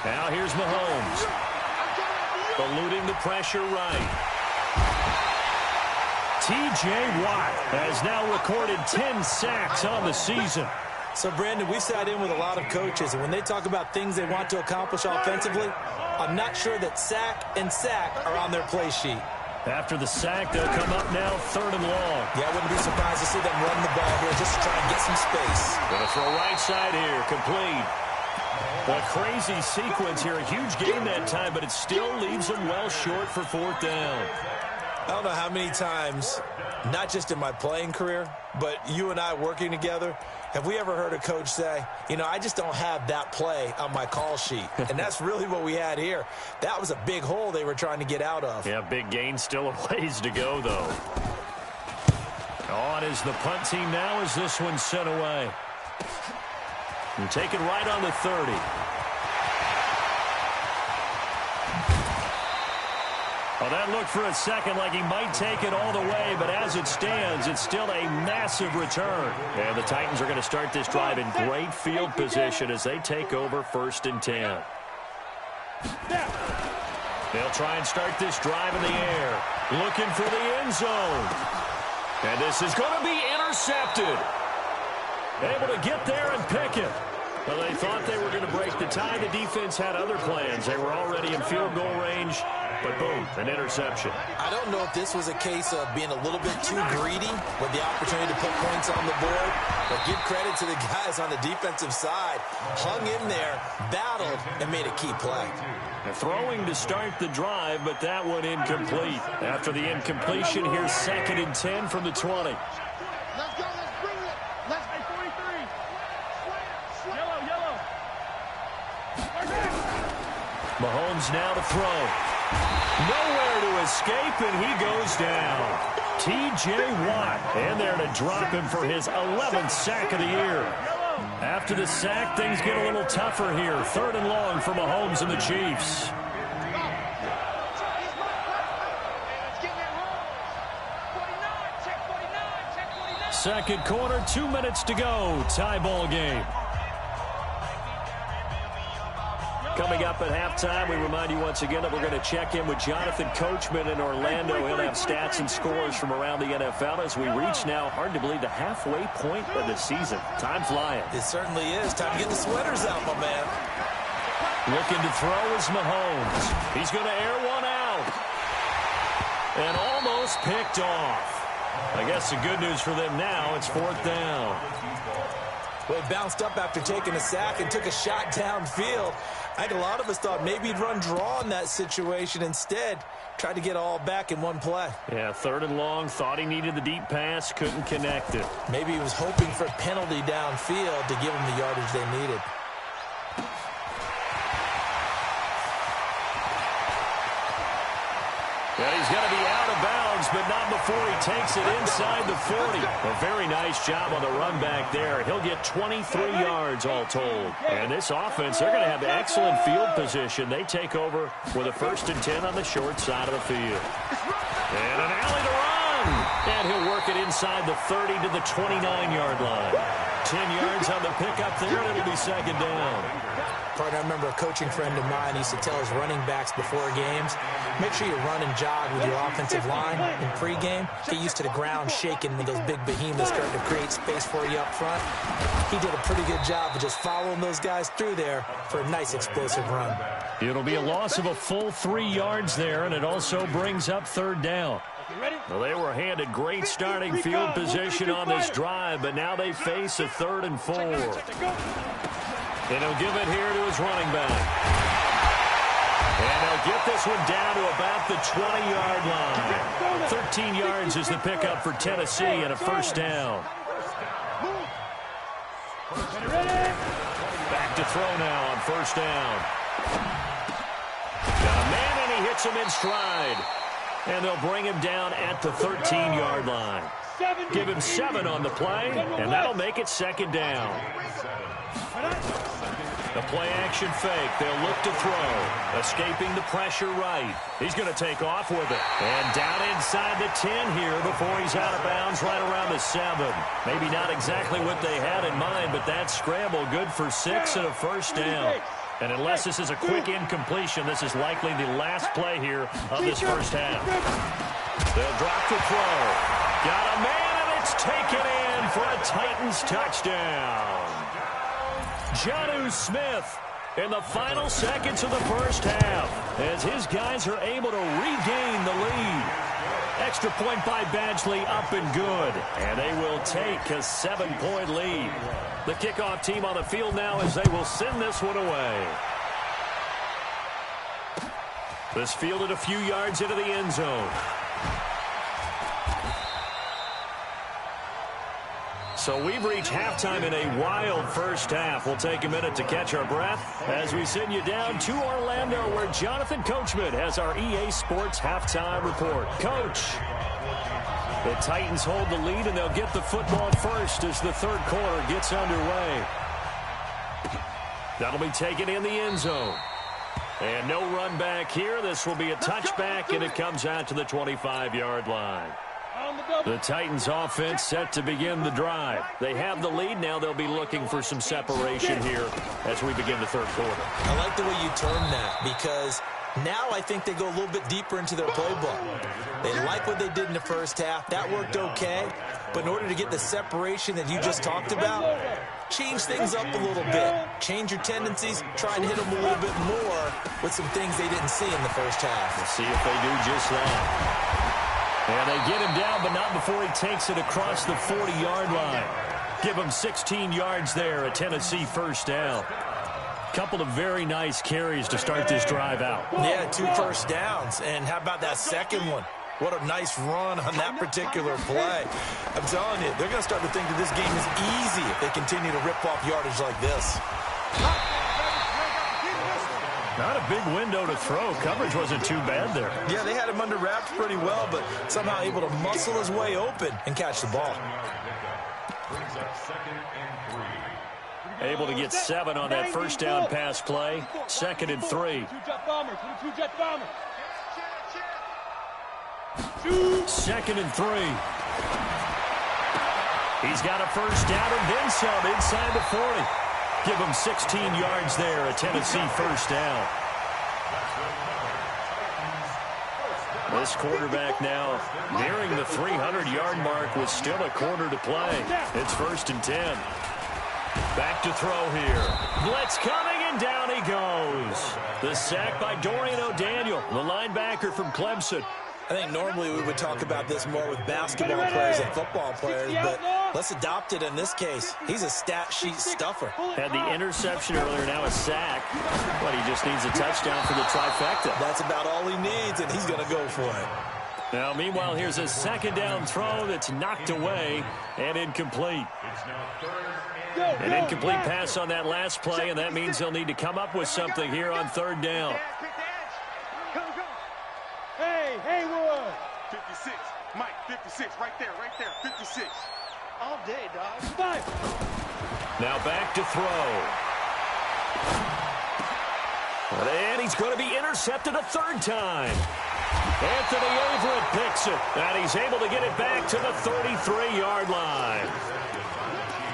Now here's Mahomes. Eluding the pressure right. T.J. Watt has now recorded 10 sacks on the season. So, Brandon, we've sat in with a lot of coaches, and when they talk about things they want to accomplish offensively, I'm not sure that sack and sack are on their play sheet. After the sack, they'll come up now 3rd and long. Yeah, I wouldn't be surprised to see them run the ball here just to try and get some space. Gonna throw right side here, complete. A crazy sequence here, a huge gain that time, but it still leaves them well short for 4th down. I don't know how many times, not just in my playing career, but you and I working together, have we ever heard a coach say, I just don't have that play on my call sheet. And that's really what we had here. That was a big hole they were trying to get out of. Yeah, big gain, still a ways to go, though. On is the punt team now as this one's sent away. And taken right on the 30. Well, that looked for a second like he might take it all the way, but as it stands, it's still a massive return. And the Titans are going to start this drive in great field position as they take over 1st and 10. They'll try and start this drive in the air, looking for the end zone. And this is going to be intercepted. Able to get there and pick it. Well, they thought they were going to break the tie. The defense had other plans. They were already in field goal range, but boom, an interception. I don't know if this was a case of being a little bit too greedy with the opportunity to put points on the board, but give credit to the guys on the defensive side. Hung in there, battled, and made a key play. Throwing to start the drive, but that one incomplete. After the incompletion, here's 2nd and 10 from the 20. Let's go. Let's bring it. Let's play 43. Yellow. Mahomes now to throw. Nowhere to escape, and he goes down. T.J. Watt in there to drop him for his 11th sack of the year. After the sack, things get a little tougher here. 3rd and long for Mahomes and the Chiefs. Second quarter, 2 minutes to go. Tie ball game. Coming up at halftime, we remind you once again that we're going to check in with Jonathan Coachman in Orlando. He'll have stats and scores from around the NFL as we reach now, hard to believe, the halfway point of the season. Time flying. It certainly is. Time to get the sweaters out, my man. Looking to throw is Mahomes. He's going to air one out. And almost picked off. I guess the good news for them now, it's 4th down. Well, he bounced up after taking a sack and took a shot downfield. I think a lot of us thought maybe he'd run draw in that situation. Instead, tried to get all back in one play. Yeah, 3rd and long, thought he needed the deep pass, couldn't connect it. Maybe he was hoping for a penalty downfield to give him the yardage they needed. Yeah, he's going to be out of bounds, but not before he takes it inside the 40. A very nice job on the run back there. He'll get 23 yards all told. And this offense, they're going to have excellent field position. They take over with a 1st and 10 on the short side of the field. And an alley to run. And he'll work it inside the 30 to the 29-yard line. 10 yards on the pickup there, and it'll be 2nd down. Partner, I remember a coaching friend of mine used to tell his running backs before games, make sure you run and jog with your offensive line in pregame. Get used to the ground shaking when those big behemoths start to create space for you up front. He did a pretty good job of just following those guys through there for a nice explosive run. It'll be a loss of a full 3 yards there, and it also brings up 3rd down. Well, they were handed great starting field position on this drive, but now they face a 3rd and 4. And he'll give it here to his running back. And they'll get this one down to about the 20-yard line. 13 yards is the pickup for Tennessee and a 1st down. Back to throw now on 1st down. Got a man, and he hits him in stride. And they'll bring him down at the 13-yard line. Give him 7 on the play, and that'll make it 2nd down. The play-action fake. They'll look to throw. Escaping the pressure right. He's going to take off with it. And down inside the 10 here before he's out of bounds right around the 7. Maybe not exactly what they had in mind, but that scramble good for 6 and a 1st down. And unless this is a quick incompletion, this is likely the last play here of this 1st half. They'll drop the throw. Got a man, and it's taken in for a Titans touchdown. Jonnu Smith in the final seconds of the 1st half as his guys are able to regain the lead. Extra point by Badgley up and good. And they will take a 7-point lead. The kickoff team on the field now as they will send this one away. This fielded a few yards into the end zone. So we've reached halftime in a wild 1st half. We'll take a minute to catch our breath as we send you down to Orlando where Jonathan Coachman has our EA Sports halftime report. Coach, the Titans hold the lead and they'll get the football first as the 3rd quarter gets underway. That'll be taken in the end zone. And no run back here. This will be a touchback, and it comes out to the 25-yard line. The Titans offense set to begin the drive. They have the lead. Now they'll be looking for some separation here as we begin the third quarter. I like the way you term that, because now I think they go a little bit deeper into their playbook. They like what they did in the first half. That worked okay. But in order to get the separation that you just talked about, change things up a little bit. Change your tendencies. Try and hit them a little bit more with some things they didn't see in the first half. We'll see if they do just that. And they get him down, but not before he takes it across the 40-yard line. Give him 16 yards there, a Tennessee first down. Couple of very nice carries to start this drive out. Yeah, 2 first downs. And how about that second one? What a nice run on that particular play. I'm telling you, they're going to start to think that this game is easy if they continue to rip off yardage like this. Not a big window to throw. Coverage wasn't too bad there. Yeah, they had him under wraps pretty well, but somehow able to muscle his way open and catch the ball. Able to get 7 on that first down pass play. 2nd and 3. 2nd and 3. He's got a first down and then some inside the 40. Give him 16 yards there, a Tennessee first down. This quarterback now nearing the 300-yard mark with still a quarter to play. It's 1st and 10. Back to throw here. Blitz coming, and down he goes. The sack by Dorian O'Daniel, the linebacker from Clemson. I think normally we would talk about this more with basketball players and football players, but let's adopt it in this case. He's a stat sheet stuffer. Had the interception earlier, now a sack. But he just needs a touchdown for the trifecta. That's about all he needs, and he's going to go for it. Now, meanwhile, here's a 2nd down throw that's knocked away and incomplete. An incomplete pass on that last play, and that means they'll need to come up with something here on 3rd down. Hey, Wood. 56. Mike, 56. Right there. 56. All day, dog. 5. Now back to throw. And he's going to be intercepted a 3rd time. Anthony Averett picks it, and he's able to get it back to the 33-yard line.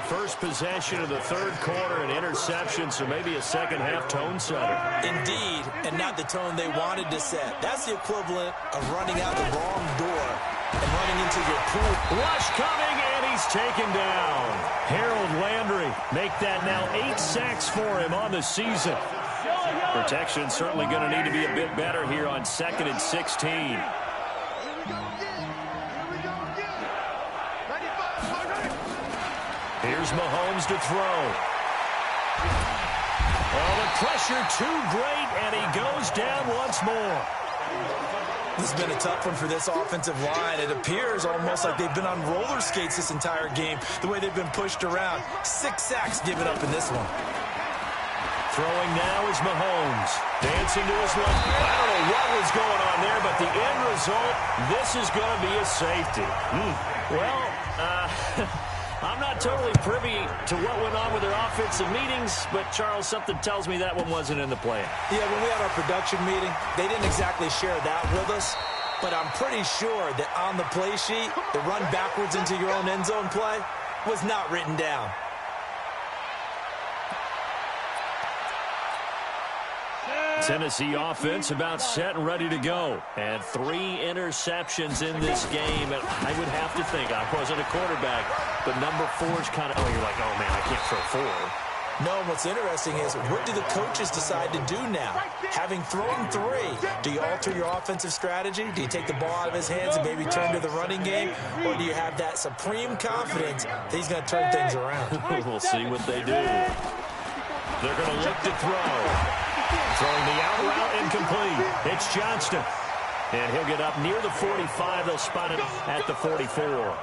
First possession of the 3rd quarter, an interception, so maybe a second-half tone setter. Indeed, and not the tone they wanted to set. That's the equivalent of running out the wrong door and running into your pool. Rush coming, and he's taken down. Harold Landry make that now 8 sacks for him on the season. Protection certainly going to need to be a bit better here on 2nd and 16. Here's Mahomes to throw. Oh, the pressure too great, and he goes down once more. This has been a tough one for this offensive line. It appears almost like they've been on roller skates this entire game, the way they've been pushed around. 6 sacks given up in this one. Throwing now is Mahomes. Dancing to his left. I don't know what was going on there, but the end result, this is going to be a safety. Well, I'm not totally privy to what went on with their offensive meetings, but, Charles, something tells me that one wasn't in the plan. Yeah, when we had our production meeting, they didn't exactly share that with us, but I'm pretty sure that on the play sheet, the run backwards into your own end zone play was not written down. Tennessee offense about set and ready to go. And 3 interceptions in this game. And I would have to think, I wasn't a quarterback, but number 4 is kind of, you're like, oh, man, I can't throw 4. No, what's interesting is, what do the coaches decide to do now? Having thrown 3, do you alter your offensive strategy? Do you take the ball out of his hands and maybe turn to the running game? Or do you have that supreme confidence that he's going to turn things around? We'll see what they do. They're going to look to throw. Throwing the out route incomplete. It's Johnston. And he'll get up near the 45. They'll spot it at the 44.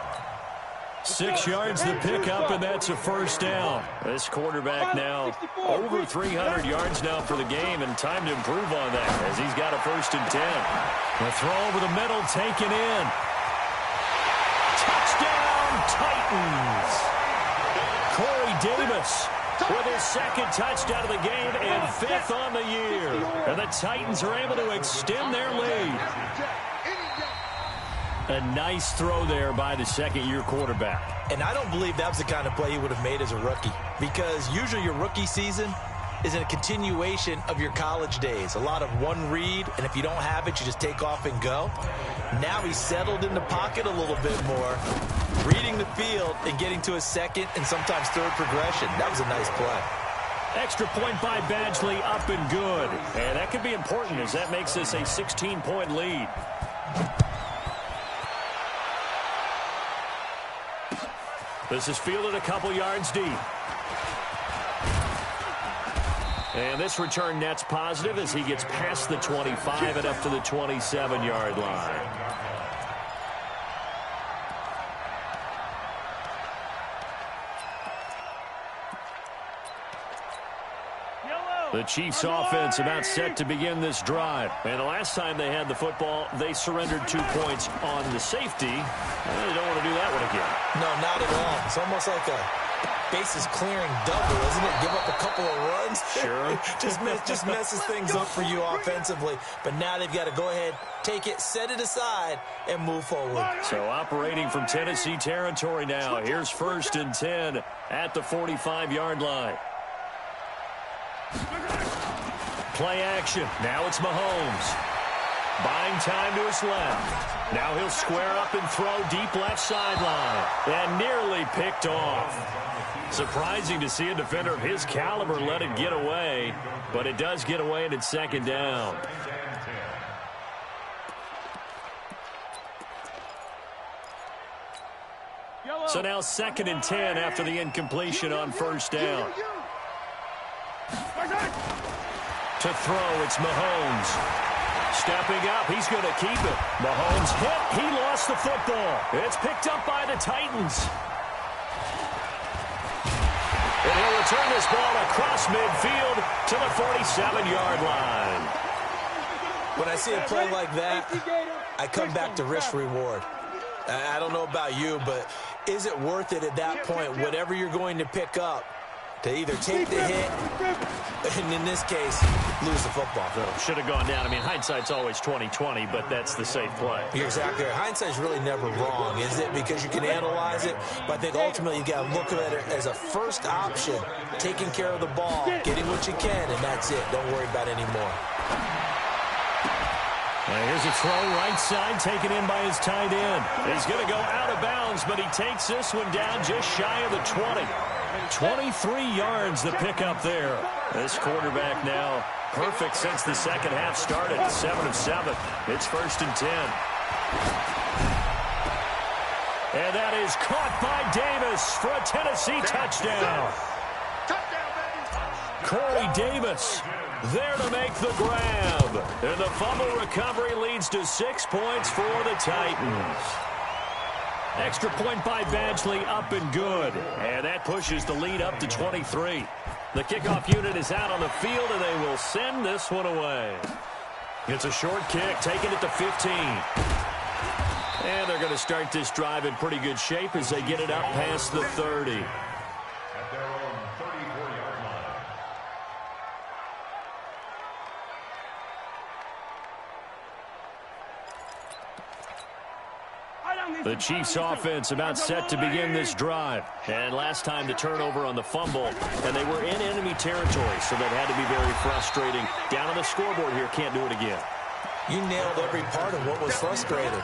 6 yards the pickup, and that's a first down. This quarterback now over 300 yards now for the game, and time to improve on that as he's got a 1st and 10. The throw over the middle taken in. Touchdown, Titans. Corey Davis with his second touchdown of the game and 5th on the year. And the Titans are able to extend their lead. A nice throw there by the second-year quarterback. And I don't believe that was the kind of play he would have made as a rookie, because usually your rookie season is a continuation of your college days. A lot of one read, and if you don't have it, you just take off and go. Now he's settled in the pocket a little bit more, reading the field and getting to a second and sometimes third progression. That was a nice play. Extra point by Badgley, up and good. And that could be important as that makes this a 16-point lead. This is fielded a couple yards deep. And this return net's positive as he gets past the 25 and up to the 27-yard line. The Chiefs offense about set to begin this drive. And the last time they had the football, they surrendered 2 points on the safety. They don't want to do that one again. No, not at all. It's almost like a bases clearing double, isn't it? Give up a couple of runs. Sure. just messes things up for you offensively. But now they've got to go ahead, take it, set it aside, and move forward. So operating from Tennessee territory now. Here's 1st and 10 at the 45-yard line. Play action. Now it's Mahomes. Buying time to his left. Now he'll square up and throw deep left sideline. And nearly picked off. Surprising to see a defender of his caliber let it get away. But it does get away and it's 2nd down. So now 2nd and 10 after the incompletion on 1st down. To throw, it's Mahomes. Stepping up, he's going to keep it. Mahomes hit, he lost the football. It's picked up by the Titans. And he'll return this ball across midfield to the 47-yard line. When I see a play like that, I come back to risk-reward. I don't know about you, but is it worth it at that point, whatever you're going to pick up, to either take the hit, and in this case, lose the football? Should have gone down. I mean, hindsight's always 20/20, but that's the safe play. You're exactly right. Hindsight's really never wrong, is it? Because you can analyze it, but I think ultimately you got to look at it as a first option, taking care of the ball, getting what you can, and that's it. Don't worry about it anymore. Here's a throw right side, taken in by his tight end. He's going to go out of bounds, but he takes this one down just shy of the 20. 23 yards the pickup there. This quarterback now perfect since the second half started. 7 of 7. It's 1st and 10. And that is caught by Davis for a Tennessee touchdown. Corey Davis there to make the grab. And the fumble recovery leads to 6 points for the Titans. Extra point by Badgley, up and good. And that pushes the lead up to 23. The kickoff unit is out on the field, and they will send this one away. It's a short kick, taking it to 15. And they're going to start this drive in pretty good shape as they get it up past the 30. At their own 34-yard line. The Chiefs offense about set to begin this drive. And last time the turnover on the fumble, and they were in enemy territory, so that had to be very frustrating. Down on the scoreboard here, can't do it again. You nailed every part of what was frustrating.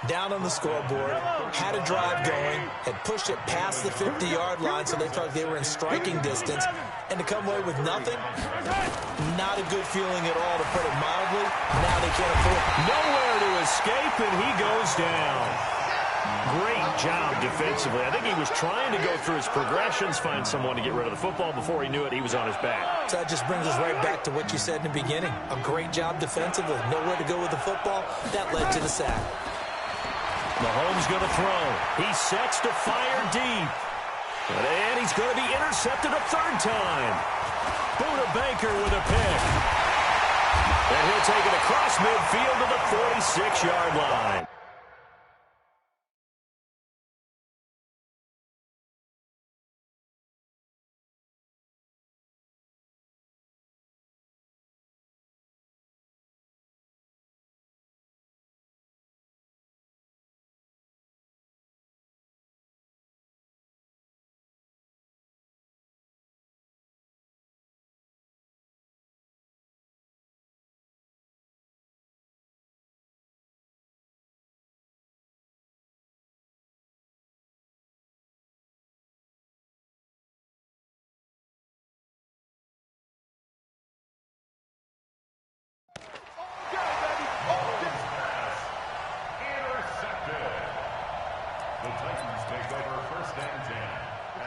Down on the scoreboard, had a drive going, had pushed it past the 50-yard line, so they felt like they were in striking distance, and to come away with nothing, not a good feeling at all, to put it mildly. Now they can't afford nowhere to escape, and he goes down. Great job defensively. I think he was trying to go through his progressions, find someone to get rid of the football. Before he knew it, he was on his back. So that just brings us right back to what you said in the beginning. A great job defensively. Nowhere to go with the football. That led to the sack. Mahomes going to throw. He sets to fire deep. And he's going to be intercepted a third time. Buda Baker with a pick. And he'll take it across midfield to the 46-yard line.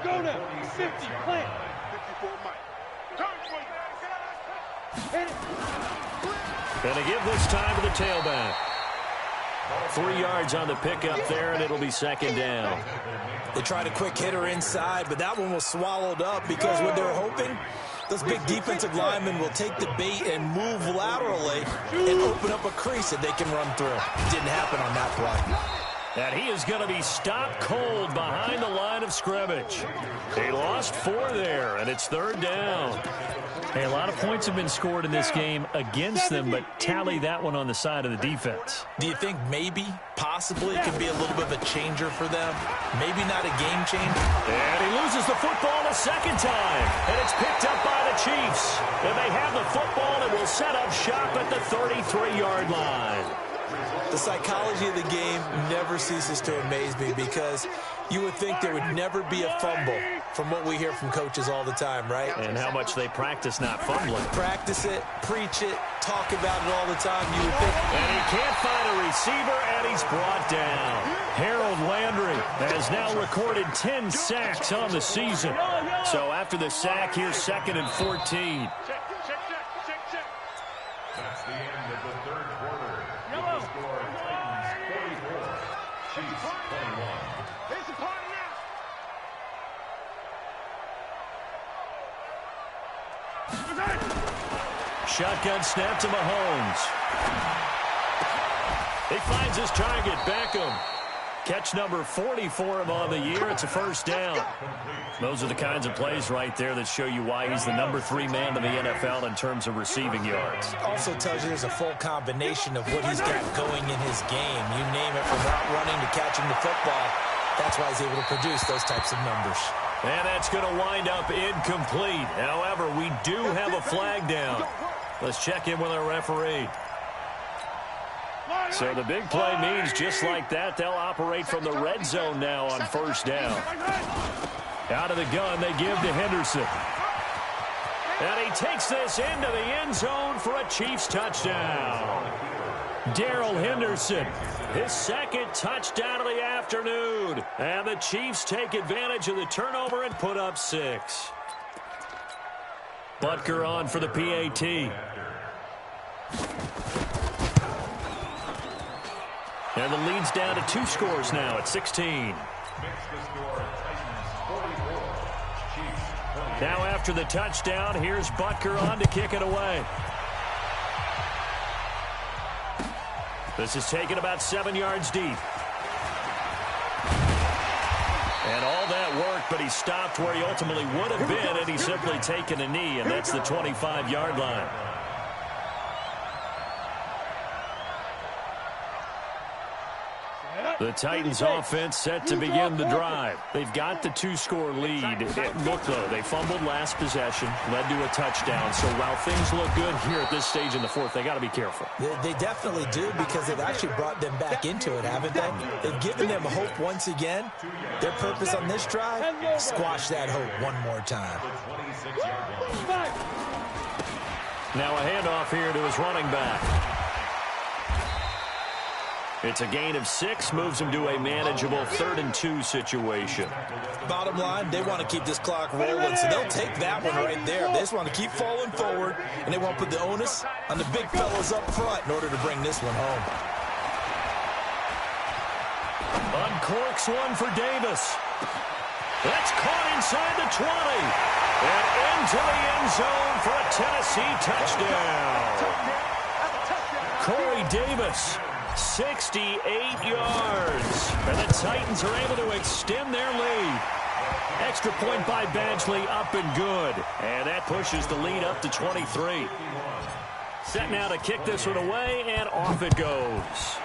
Go now. 50. Plant. 54, Mike. Hit it. Gonna give this time to the tailback. 3 yards on the pickup there, and it'll be second down. They tried a quick hitter inside, but that one was swallowed up because what they're hoping, those big defensive linemen will take the bait and move laterally and open up a crease that they can run through. Didn't happen on that play. And he is going to be stopped cold behind the line of scrimmage. They lost 4 there, and it's third down. Hey, a lot of points have been scored in this game against them, but tally that one on the side of the defense. Do you think maybe, possibly, it could be a little bit of a changer for them? Maybe not a game changer? And he loses the football a second time, and it's picked up by the Chiefs. And they have the football and will set up shop at the 33-yard line. The psychology of the game never ceases to amaze me because you would think there would never be a fumble from what we hear from coaches all the time, right? And how much they practice not fumbling. Practice it, preach it, talk about it all the time, you would think. And he can't find a receiver, and he's brought down. Harold Landry has now recorded 10 sacks on the season. So after the sack, here's second and 14. Check. That's the end of the third quarter. With the score, Titans 44, Chiefs 21. It's the party now. Shotgun snap to Mahomes. He finds his target, Beckham. Catch number 40 for him on the year. It's a first down. Those are the kinds of plays right there that show you why he's the number 3 man in the NFL in terms of receiving yards. Also tells you there's a full combination of what he's got going in his game. You name it, from route running to catching the football. That's why he's able to produce those types of numbers. And that's going to wind up incomplete. However, we do have a flag down. Let's check in with our referee. So the big play means just like that, they'll operate from the red zone now on first down. Out of the gun, they give to Henderson. And he takes this into the end zone for a Chiefs touchdown. Darrell Henderson, his second touchdown of the afternoon. And the Chiefs take advantage of the turnover and put up 6. Butker on for the PAT. And the lead's down to 2 scores now at 16. Now after the touchdown, here's Butker on to kick it away. This is taken about 7 yards deep. And all that worked, but he stopped where he ultimately would have been, and he's simply taken a knee, and that's the 25-yard line. The Titans offense set to begin the drive. They've got the 2-score lead. Look, though, they fumbled last possession, led to a touchdown. So while things look good here at this stage in the fourth, they got to be careful. They definitely do, because they've actually brought them back into it, haven't they? They've given them hope once again. Their purpose on this drive, squash that hope one more time. Now a handoff here to his running back. It's a gain of 6, moves him to a manageable 3rd and 2 situation. Bottom line, they want to keep this clock rolling, so they'll take that one right there. They just want to keep falling forward, and they want to put the onus on the big fellas up front in order to bring this one home. Uncorks one for Davis. That's caught inside the 20. And into the end zone for a Tennessee touchdown. Corey Davis. 68 yards. And the Titans are able to extend their lead. Extra point by Badgley, up and good. And that pushes the lead up to 23. Set now to kick this one away, and off it goes.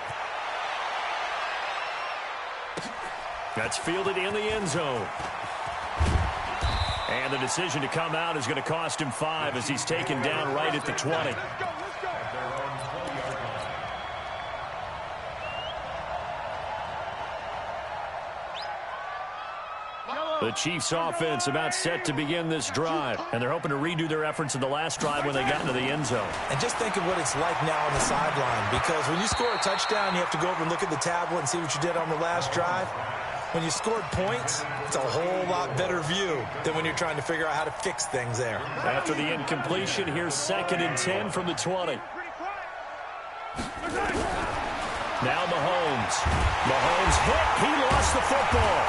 That's fielded in the end zone. And the decision to come out is going to cost him 5 as he's taken down right at the 20. The Chiefs offense about set to begin this drive, and they're hoping to redo their efforts in the last drive when they got into the end zone. And just think of what it's like now on the sideline, because when you score a touchdown, you have to go over and look at the tablet and see what you did on the last drive. When you scored points, it's a whole lot better view than when you're trying to figure out how to fix things there. After the incompletion, here's 2nd and 10 from the 20. Now Mahomes. Mahomes hit. He lost the football.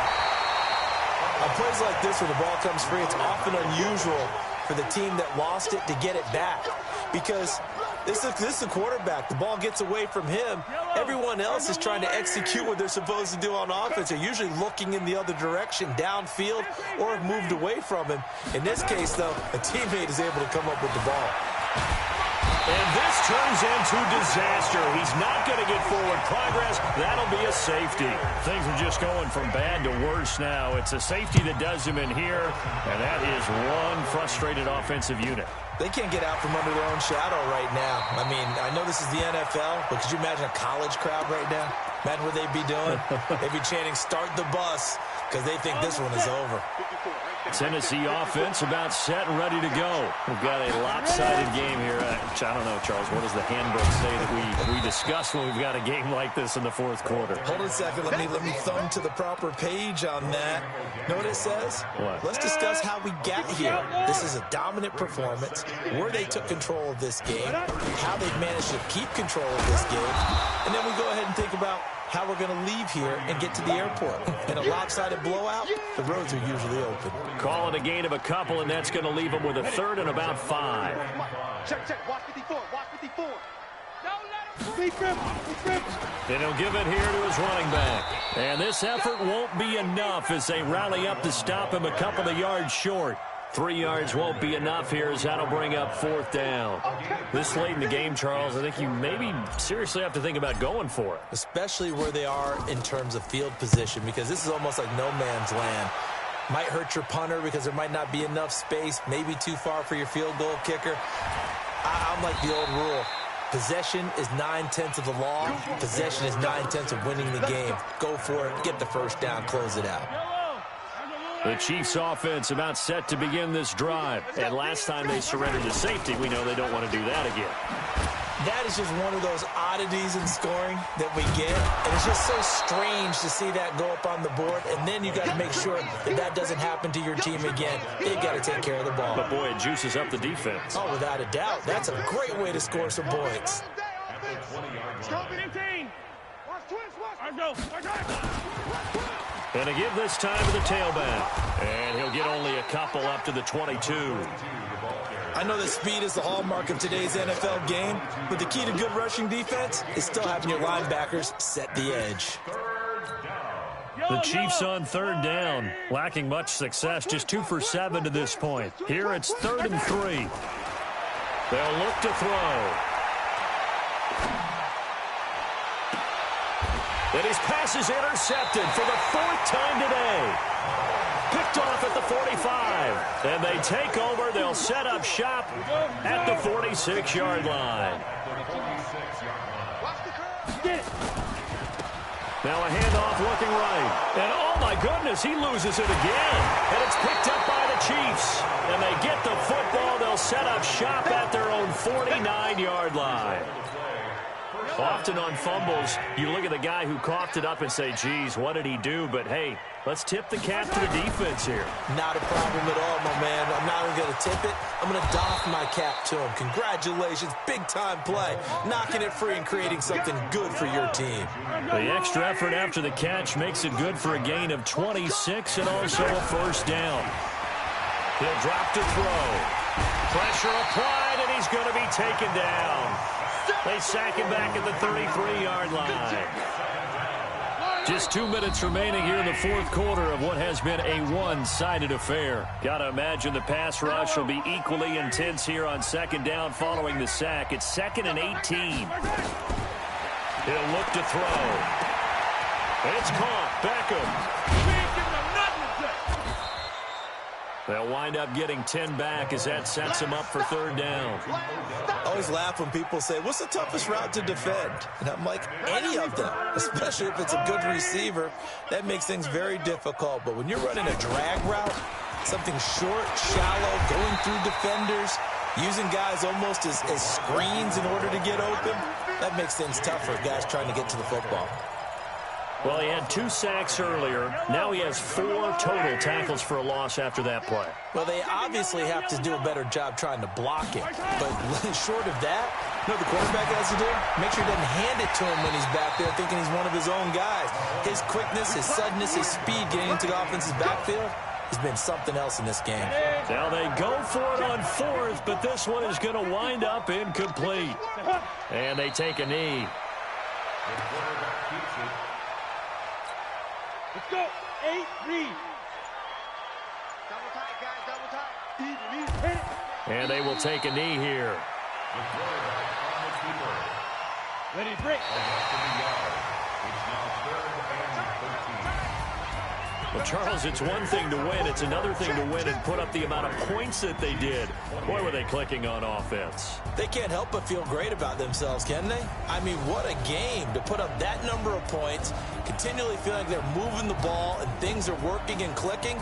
On plays like this where the ball comes free, it's often unusual for the team that lost it to get it back. Because this is a quarterback. The ball gets away from him. Everyone else is trying to execute what they're supposed to do on offense. They're usually looking in the other direction, downfield, or have moved away from him. In this case, though, a teammate is able to come up with the ball. And this turns into disaster. He's not going to get forward progress. That'll be a safety. Things are just going from bad to worse now. It's a safety that does him in here, and that is one frustrated offensive unit. They can't get out from under their own shadow right now. I mean, I know this is the NFL, but could you imagine a college crowd right now? Imagine what they'd be doing. They'd be chanting, "Start the bus," because they think this one is over. Tennessee offense about set and ready to go. We've got a lopsided game here. I don't know, Charles, what does the handbook say that we discuss when we've got a game like this in the fourth quarter? Hold on a second. Let me thumb to the proper page on that. Know what it says? What? Let's discuss how we got here. This is a dominant performance, where they took control of this game, how they've managed to keep control of this game, and then we go ahead and think about how we're going to leave here and get to the airport. In a lopsided blowout, the roads are usually open. Call it a gain of a couple, and that's going to leave them with a 3rd and about 5. Check. Watch 54. Watch 54. And he'll give it here to his running back. And this effort won't be enough as they rally up to stop him a couple of yards short. 3 yards won't be enough here as that'll bring up 4th down. This late in the game, Charles, I think you maybe seriously have to think about going for it. Especially where they are in terms of field position, because this is almost like no man's land. Might hurt your punter because there might not be enough space, maybe too far for your field goal kicker. I'm like the old rule. Possession is 9/10 of the law. Possession is 9/10 of winning the game. Go for it. Get the first down. Close it out. The Chiefs offense about set to begin this drive. And last time they surrendered to safety, we know they don't want to do that again. That is just one of those oddities in scoring that we get. And it's just so strange to see that go up on the board. And then you got to make sure that that doesn't happen to your team again. They've got to take care of the ball. But, boy, it juices up the defense. Oh, without a doubt. That's a great way to score some points. And to give this time to the tailback. And he'll get only a couple up to the 22. I know that speed is the hallmark of today's NFL game, but the key to good rushing defense is still having your linebackers set the edge. The Chiefs on 3rd down, lacking much success, just 2 for 7 to this point. Here it's 3rd and 3. They'll look to throw. And his pass is intercepted for the 4th time today. Picked off at the 45. And they take over. They'll set up shop at the 46-yard line. Now a handoff looking right. And oh my goodness, he loses it again. And it's picked up by the Chiefs. And they get the football. They'll set up shop at their own 49-yard line. Often on fumbles, you look at the guy who coughed it up and say, geez, what did he do? But, hey, let's tip the cap to the defense here. Not a problem at all, my man. I'm not even going to tip it. I'm going to doff my cap to him. Congratulations. Big-time play. Knocking it free and creating something good for your team. The extra effort after the catch makes it good for a gain of 26 and also a 1st down. He'll drop to throw. Pressure applied, and he's going to be taken down. They sack him back at the 33-yard line. Just 2 minutes remaining here in the 4th quarter of what has been a one-sided affair. Got to imagine the pass rush will be equally intense here on 2nd down following the sack. It's 2nd and 18. He'll look to throw. It's caught. Beckham. They'll wind up getting 10 back as that sets him up for 3rd down. I always laugh when people say, what's the toughest route to defend? And I'm like, any of them, especially if it's a good receiver. That makes things very difficult. But when you're running a drag route, something short, shallow, going through defenders, using guys almost as screens in order to get open, that makes things tougher, guys trying to get to the football. Well, he had 2 sacks earlier. Now he has 4 total tackles for a loss after that play. Well, they obviously have to do a better job trying to block it. But short of that, you know what the quarterback has to do? Make sure he doesn't hand it to him when he's back there thinking he's one of his own guys. His quickness, his suddenness, his speed getting into the offense's backfield has been something else in this game. Now they go for it on 4th, but this one is going to wind up incomplete. And they take a knee. The quarterback keeps it. Let's go. 8-3. Double tight, guys. Double tight. Even. Hit it. And they will take a knee here. The quarterback on the keeper. Ready, break. Adjusted the yard. It's now 3rd and 13. Well, Charles, it's one thing to win. It's another thing to win and put up the amount of points that they did. Boy, were they clicking on offense. They can't help but feel great about themselves, can they? I mean, what a game to put up that number of points, continually feeling like they're moving the ball and things are working and clicking.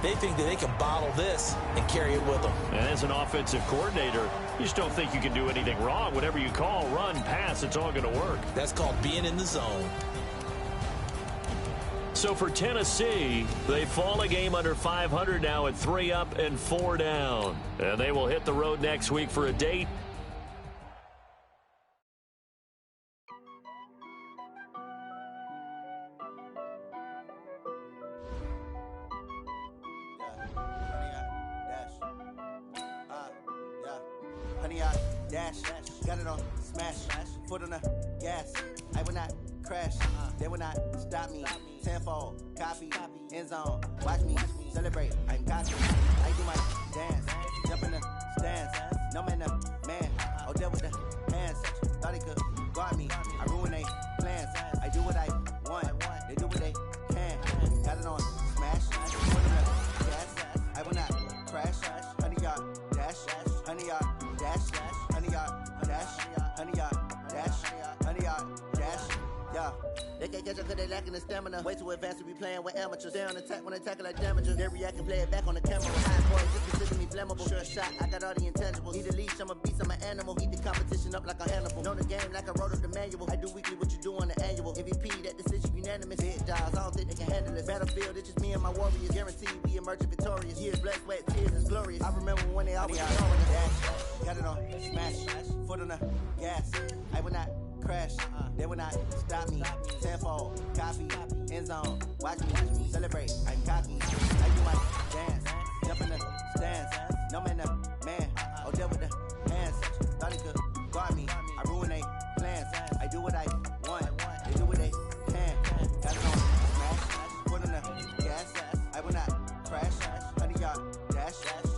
They think that they can bottle this and carry it with them. And as an offensive coordinator, you just don't think you can do anything wrong. Whatever you call, run, pass, it's all going to work. That's called being in the zone. So for Tennessee, they fall a game under 500 now at 3 up and 4 down. And they will hit the road next week for a date. Got it on smash, foot on the gas. I will not crash, they will not stop me. Tenfold, copy, end zone. Watch me celebrate. I'm cocky. I do my dance, jump in the stands. No man, man. Oh, there with the hands. Thought he could guard me. I ruin they plans. I do what I want. They do what they can. Got it on smash, foot on the gas. I will not crash. 100-yard dash, 100-yard dash, 100-yard dash, 100-yard dash, 100-yard dash. Yeah. They can't catch up cause they lacking the stamina. Way too advanced to be playing with amateurs. Stay on attack when they tackle like damages. They react and play it back on the camera. High boys, just consider me flammable. Sure shot, I got all the intangibles. Need a leash, I'm a beast, I'm an animal. Eat the competition up like a Hannibal. Know the game like I wrote up the manual. I do weekly what you do on the annual. MVP, that decision unanimous. Big jobs, I don't think they can handle this. Battlefield, it's just me and my warriors. Guaranteed we emerging victorious. Years, blood, sweat, tears, is glorious. I remember when they always on the dash. Got it on smash, foot on the gas. I will not crash, they will not stop me. Tenfold, copy, end zone. Watch me celebrate. I'm cocky. I do my dance, jump in the stands. No man, man. Oh, there with the hands. Thought he could guard me. I ruin they plans. I do what I want. They do what they can. Got it on smash, foot on the gas. I will not crash. 100-yard dash,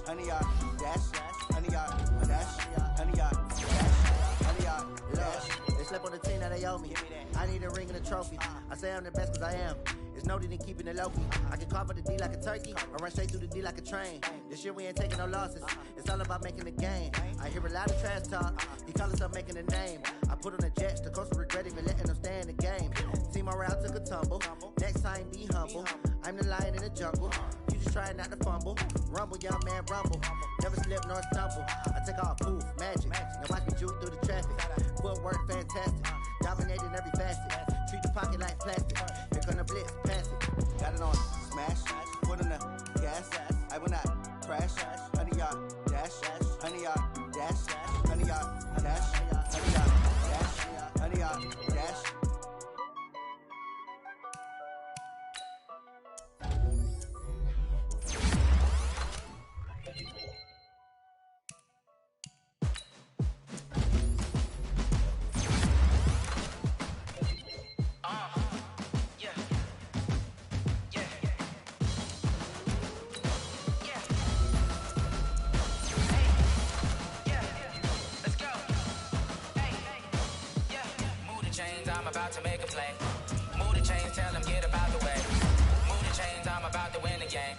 100-yard dash, 100-yard dash, 100-yard dash, 100-yard dash. Slept on the team that they owe me. I need a ring and a trophy. I say I'm the best cause I am. It's noted in keeping it low-key. I can carve up the D like a turkey or run straight through the D like a train. This year we ain't taking no losses. It's all about making the game. I hear a lot of trash talk. He call himself making a name. I put on the Jets. The coach will regret even letting them stay in the game. Team morale took a tumble. Next time be humble. I'm the lion in the jungle. You just try not to fumble. Rumble, young man, rumble. Never slip nor stumble. I take off, poof, magic. Now watch me juke through the traffic. Footwork fantastic. Dominating every facet. Treat the pocket like plastic. Here come the blitz, pass it. Got it on smash. Foot on the gas. I will not crash. 100-yard dash. 100-yard dash. 100-yard dash. 100-yard dash. 100-yard dash. I'm about to make a play. Move the chains, tell them get about the way. Move the chains, I'm about to win the game.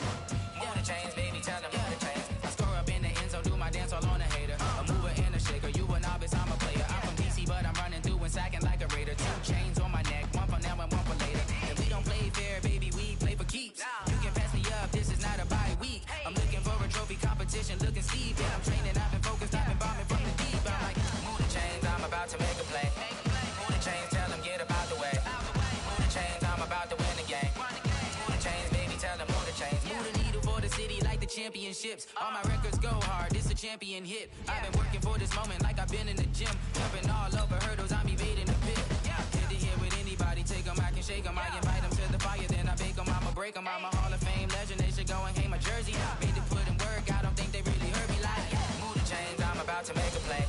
Move the chains, baby, tell them move the chains. I score up in the end zone, do my dance all on a hater. A mover and a shaker, you a novice, I'm a player. I'm from DC, but I'm running through and sacking like a raider. 2 chains on my neck, one for now and one for later. And we don't play fair, baby, we play for keeps. You can pass me up, this is not a bye week. I'm looking for a trophy competition, looking steep. Yeah, I'm training, I've been focused, I've been bombing from the deep. I'm like, move the chains, I'm about to make a play. Move the chains, tell them get about the way. Move the chains, I'm about championships. All my records go hard, this a champion hit. I've been working for this moment like I've been in the gym. Jumping all over hurdles, I'm evading the pit. Hit to hit with anybody, take them, I can shake them. I invite them to the fire, then I bake them. I'ma break them, I'm a Hall of Fame legend. They should go and hang my jersey. Made to put in work, I don't think they really heard me like. Move the chains, I'm about to make a play.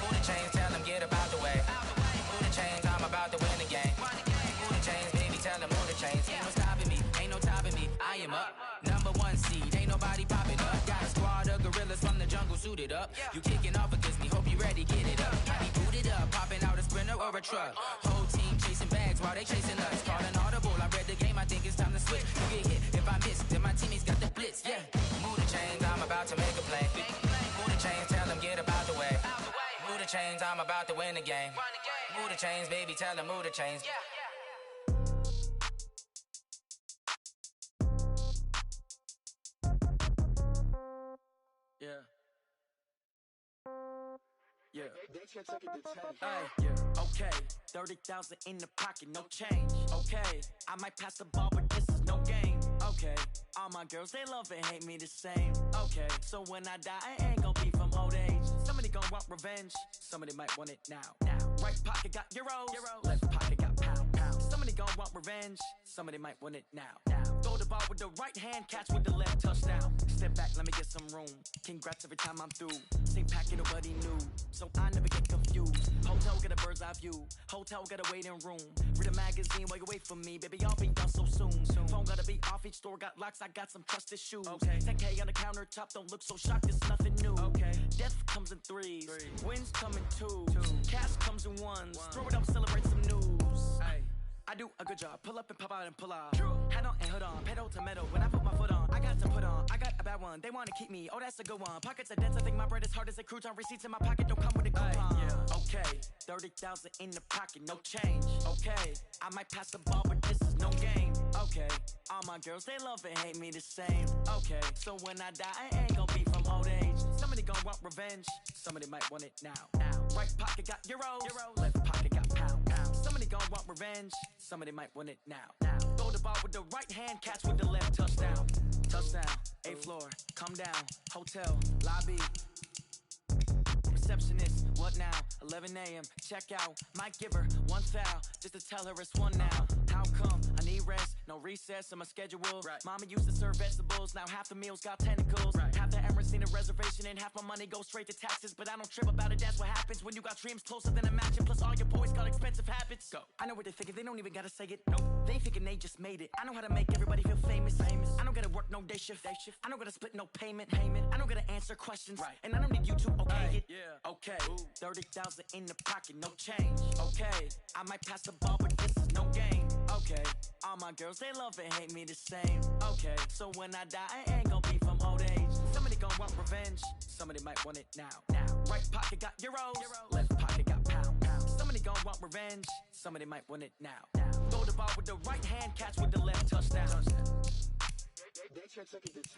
Move the chains, tell them get up out the way. Move the chains, I'm about to win the game. Move the chains, baby, tell them move the chains. Ain't no stopping me, ain't no topping me. I am up, #1 seed, ain't nobody popping up. Got a squad of gorillas from the jungle suited up. You kicking off against me, hope you ready, get it up. I be booted up, popping out a Sprinter or a truck. Whole team chasing bags while they chasing us. Call an audible, I read the game, I think it's time to switch. You get hit, if I miss, then my teammates got the blitz, yeah. Move the chains, I'm about to make a play. Move the chains, tell them get up out the way. Move the chains, I'm about to win the game. Move the chains, baby, tell them move the chains. Yeah. Yeah. Hey, yeah. Okay. 30,000 in the pocket, no change. Okay. I might pass the ball, but this is no game. Okay. All my girls, they love and hate me the same. Okay. So when I die, I ain't gon' be from old age. Somebody gon' want revenge. Somebody might want it now. Right pocket got euros. Left pocket got pound. Somebody gon' want revenge. Somebody might want it now. Throw the ball with the right hand, catch with the left, touchdown. Step back, let me get some room. Congrats every time I'm through. Same packet, nobody knew. So I never get confused. Hotel get a bird's eye view. Hotel get a waiting room. Read a magazine while you wait for me. Baby, I'll be done so soon. Phone gotta be off, each store got locks. I got some trusted shoes. 10K on the countertop, don't look so shocked, it's nothing new. Death comes in threes. Wins come in twos. Cash comes in ones. Throw it up, celebrate some news. I do a good job. Pull up and pop out and pull out. Head on and hood on. Pedal to metal. When I put my foot on, I got to put on. I got a bad one. They want to keep me. Oh, that's a good one. Pockets are dense. I think my bread is hard as a crouton. Receipts in my pocket don't come with a coupon. Okay. 30,000 in the pocket. No change. Okay. I might pass the ball, but this is no game. Okay. All my girls, they love and hate me the same. Okay. So when I die, I ain't gon' be from old age. Somebody gon' want revenge. Somebody might want it now. Right pocket got euros. Left pocket got pound. Somebody gon' want revenge. Somebody might want it now. Throw the ball with the right hand, catch with the left, touchdown. Touchdown, 8th floor, come down, hotel, lobby. Receptionist, what now? 11 a.m., check out. Might give her one foul, just to tell her it's one now. How come? I need rest, no recess in my schedule. Mama used to serve vegetables, now half the meals got tentacles. Half the Emirates need a reservation and half my money goes straight to taxes. But I don't trip about it, that's what happens when you got dreams closer than a mansion. Plus all your boys got expensive habits. Go. I know what they're thinking, they don't even gotta say it. Nope. They thinking they just made it. I know how to make everybody feel famous. I don't gotta work no day shift. I don't gotta split no payment. I don't gotta answer questions. And I don't need you to okay it. Okay, 30,000 in the pocket, no change. Okay, I might pass the ball, but this is no game. Okay, all my girls, they love and hate me the same. Okay, so when I die, I ain't gon' be from old age. Somebody gon' want revenge. Somebody might want it now. Right pocket got euros. Left pocket got pound. Somebody gon' want revenge. Somebody might want it now. Throw the ball with the right hand, catch with the left, touchdown. They can't take it to 10.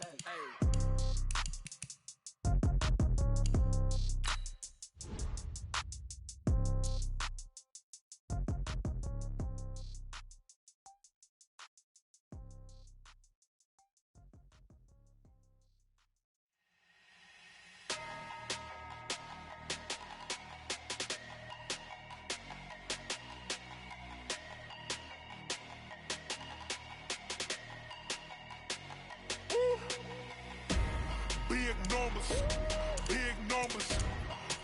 Big numbers,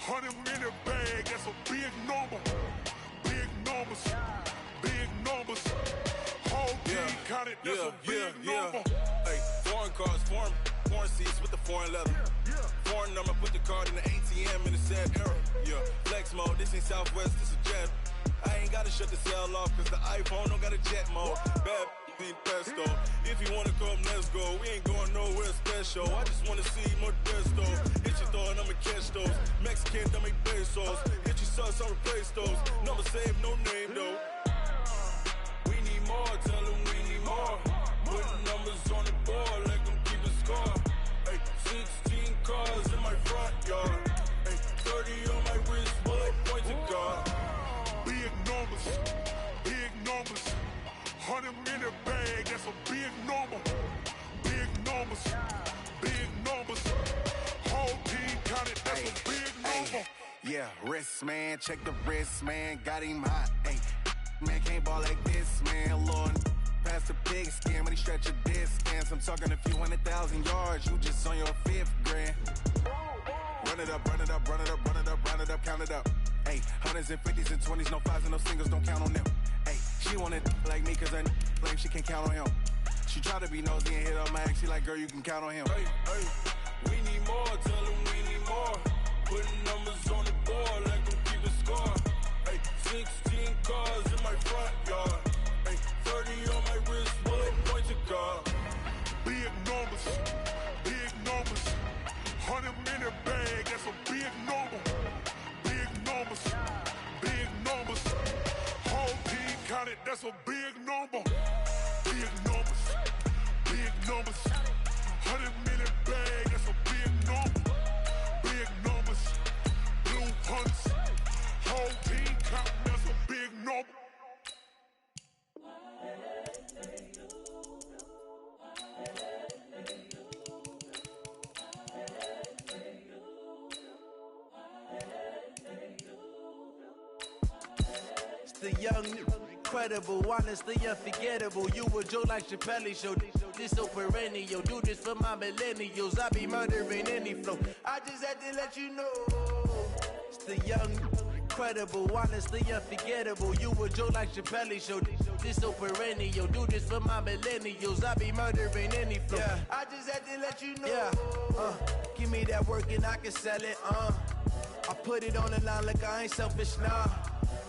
100 in the bag, that's a big number. Big numbers, whole team counted, that's a big number. Hey, foreign cars, foreign seats with the foreign leather. Foreign number, put the card in the ATM in the sad era. Flex mode, this ain't Southwest, this is jet. I ain't gotta shut the cell off, cause the iPhone don't got a jet mode. Bad ain't pesto. If you wanna come, let's go. We ain't going nowhere special. I just wanna see more Modesto. Hit your thought, I'ma catch those. Mexican, don't make pesos. Hit your sauce, I'll replace those. Number save, no name though. We need more, tell them we need more. Put numbers on the board, let them keep the score. Hey, 16 cars in my front yard. Hey, 30 on my wrist, bullet point to God. Big numbers, 100 in the bag, that's a big number. Big numbers, wrist, man. Check the wrist, man. Got him hot. Hey, man, can't ball like this, man. Lord, pass the pig skin when he stretch a distance. I'm talking a few 100,000 yards. You just on your 5th grand. Run it up, run it up, run it up, run it up, run it up, count it up. Hey, 100s and 50s and 20s, no 5s and no singles, don't count on them. Hey, she wanted like me cause I like she can't count on him. She try to be nosy and hit up my ex. She like, girl, you can count on him. Hey, hey, we need more, tell them we need more. Putting numbers on the board like I'm keeping score. Hey, 16 cars in my front yard. Hey, 30 on my wrist, bullet point to guard. Big numbers, big numbers. 100 minute bag, that's a big number. Big numbers, big numbers. Whole team counted, that's a big number. Big numbers, big numbers. 100 minute bag, that's a big number. Big numbers, blue hunts. Whole team counting, that's a big number. The young, incredible, honestly unforgettable. You a Joe like Chappelle show. This so perennial. Do this for my millennials. I be murdering any flow. I just had to let you know. It's the young, incredible, honestly unforgettable. You a Joe like Chappelle show. This so perennial. Do this for my millennials. I be murdering any flow. Yeah. I just had to let you know. Yeah. Give me that work and I can sell it. I put it on the line like I ain't selfish, nah.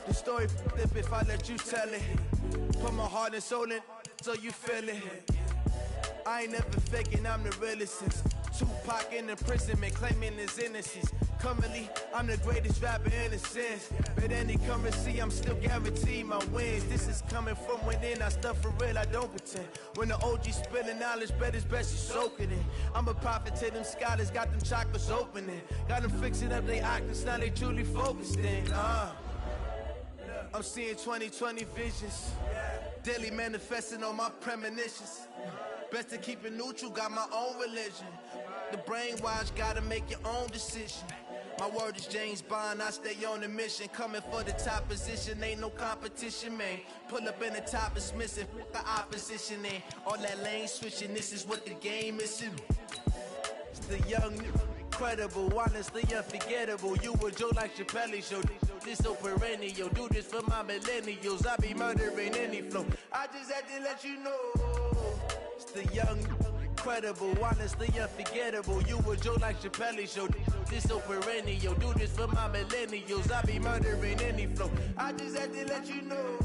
The story flip if I let you tell it. Put my heart and soul in so you feel it. I ain't never faking, I'm the realest since Tupac in imprisonment, claiming his innocence. Currently, I'm the greatest rapper in a sense. But any currency, I'm still guaranteed my wins. This is coming from within, I stuff for real, I don't pretend. When the OG spilling knowledge, bet it's best you soak it in. I'm a prophet to them scholars, got them chakras opening. Got them fixing up they octaves, now they truly focused in. I'm seeing 2020 visions. Daily manifesting on my premonitions. Best to keep it neutral, got my own religion. The brainwash, gotta make your own decision. My word is James Bond, I stay on a mission. Coming for the top position, ain't no competition, man. Pull up in the top, it's missing, the opposition in. All that lane switching, this is what the game is. It's the young, incredible, honestly unforgettable. You a Joe like Chappelle show. This so perennial. Do this for my millennials. I be murdering any flow. I just had to let you know. It's the young, incredible, honestly unforgettable. You a Joe like Chappelle show. This so perennial. Do this for my millennials. I be murdering any flow. I just had to let you know.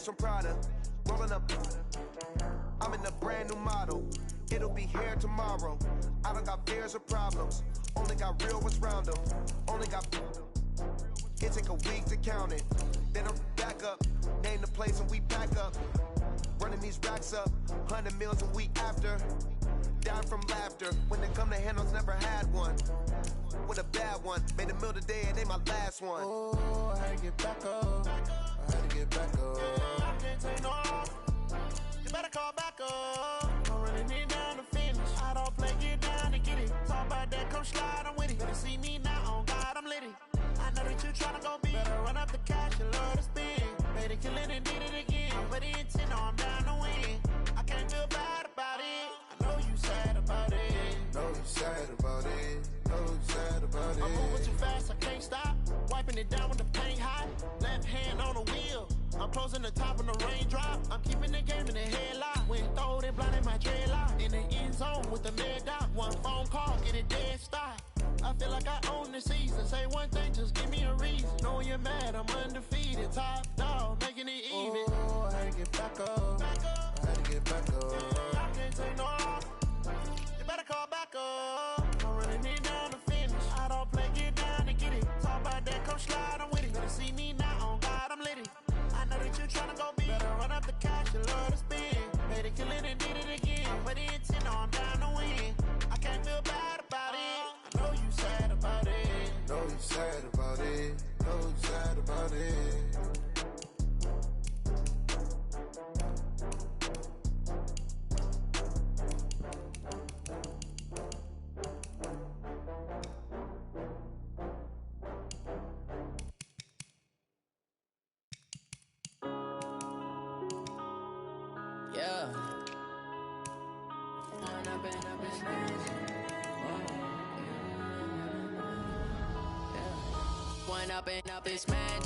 From Prada, rolling up. I'm in a brand new model. It'll be here tomorrow. I don't got fears or problems. Only got real ones round them. Only got. It take a week to count it. Then I'm back up. Name the place and we pack up. Running these racks up. 100 meals a week after. Down from laughter. When they come to handles, never had one. With a bad one. Made a meal today and ain't my last one. Oh, I had to get back up. I had to get back up. I can't take no loss. You better call back up. I'm running it down to finish. I don't play, get down and get it. Talk about that, come slide, I'm with it. Better see me now, on God, I'm litty. I know that you tryna go big. Better run up the cash, you love to spin. Better kill it and did it again. But the intent, no, I'm down to win. I can't feel bad about it. I know you sad about closing the top of the raindrop. I'm keeping the game in the headlock. When throw it blind in my dreadlock. In the end zone with the mad dot. One phone call, get it dead stop. I feel like I own the season. Say one thing, just give me a reason. Know you're mad, I'm undefeated. Top dog, making it even. Oh, I had to get back up. I had to get back up. I can't take no. You better call back up. I'm running it down to finish. I don't play, get down to get it. Talk about that, come slide, I'm with it. Better see me now, on God, I'm lit it. I know that you tryna go big. Better run up the cash, you love to spend. Made it, kill it, and did it again. Put the intent on, I'm down to win. I can't feel bad about it. I know you sad about it. Know you sad about it. Know you sad about it. Yeah. One up and up, it's magic.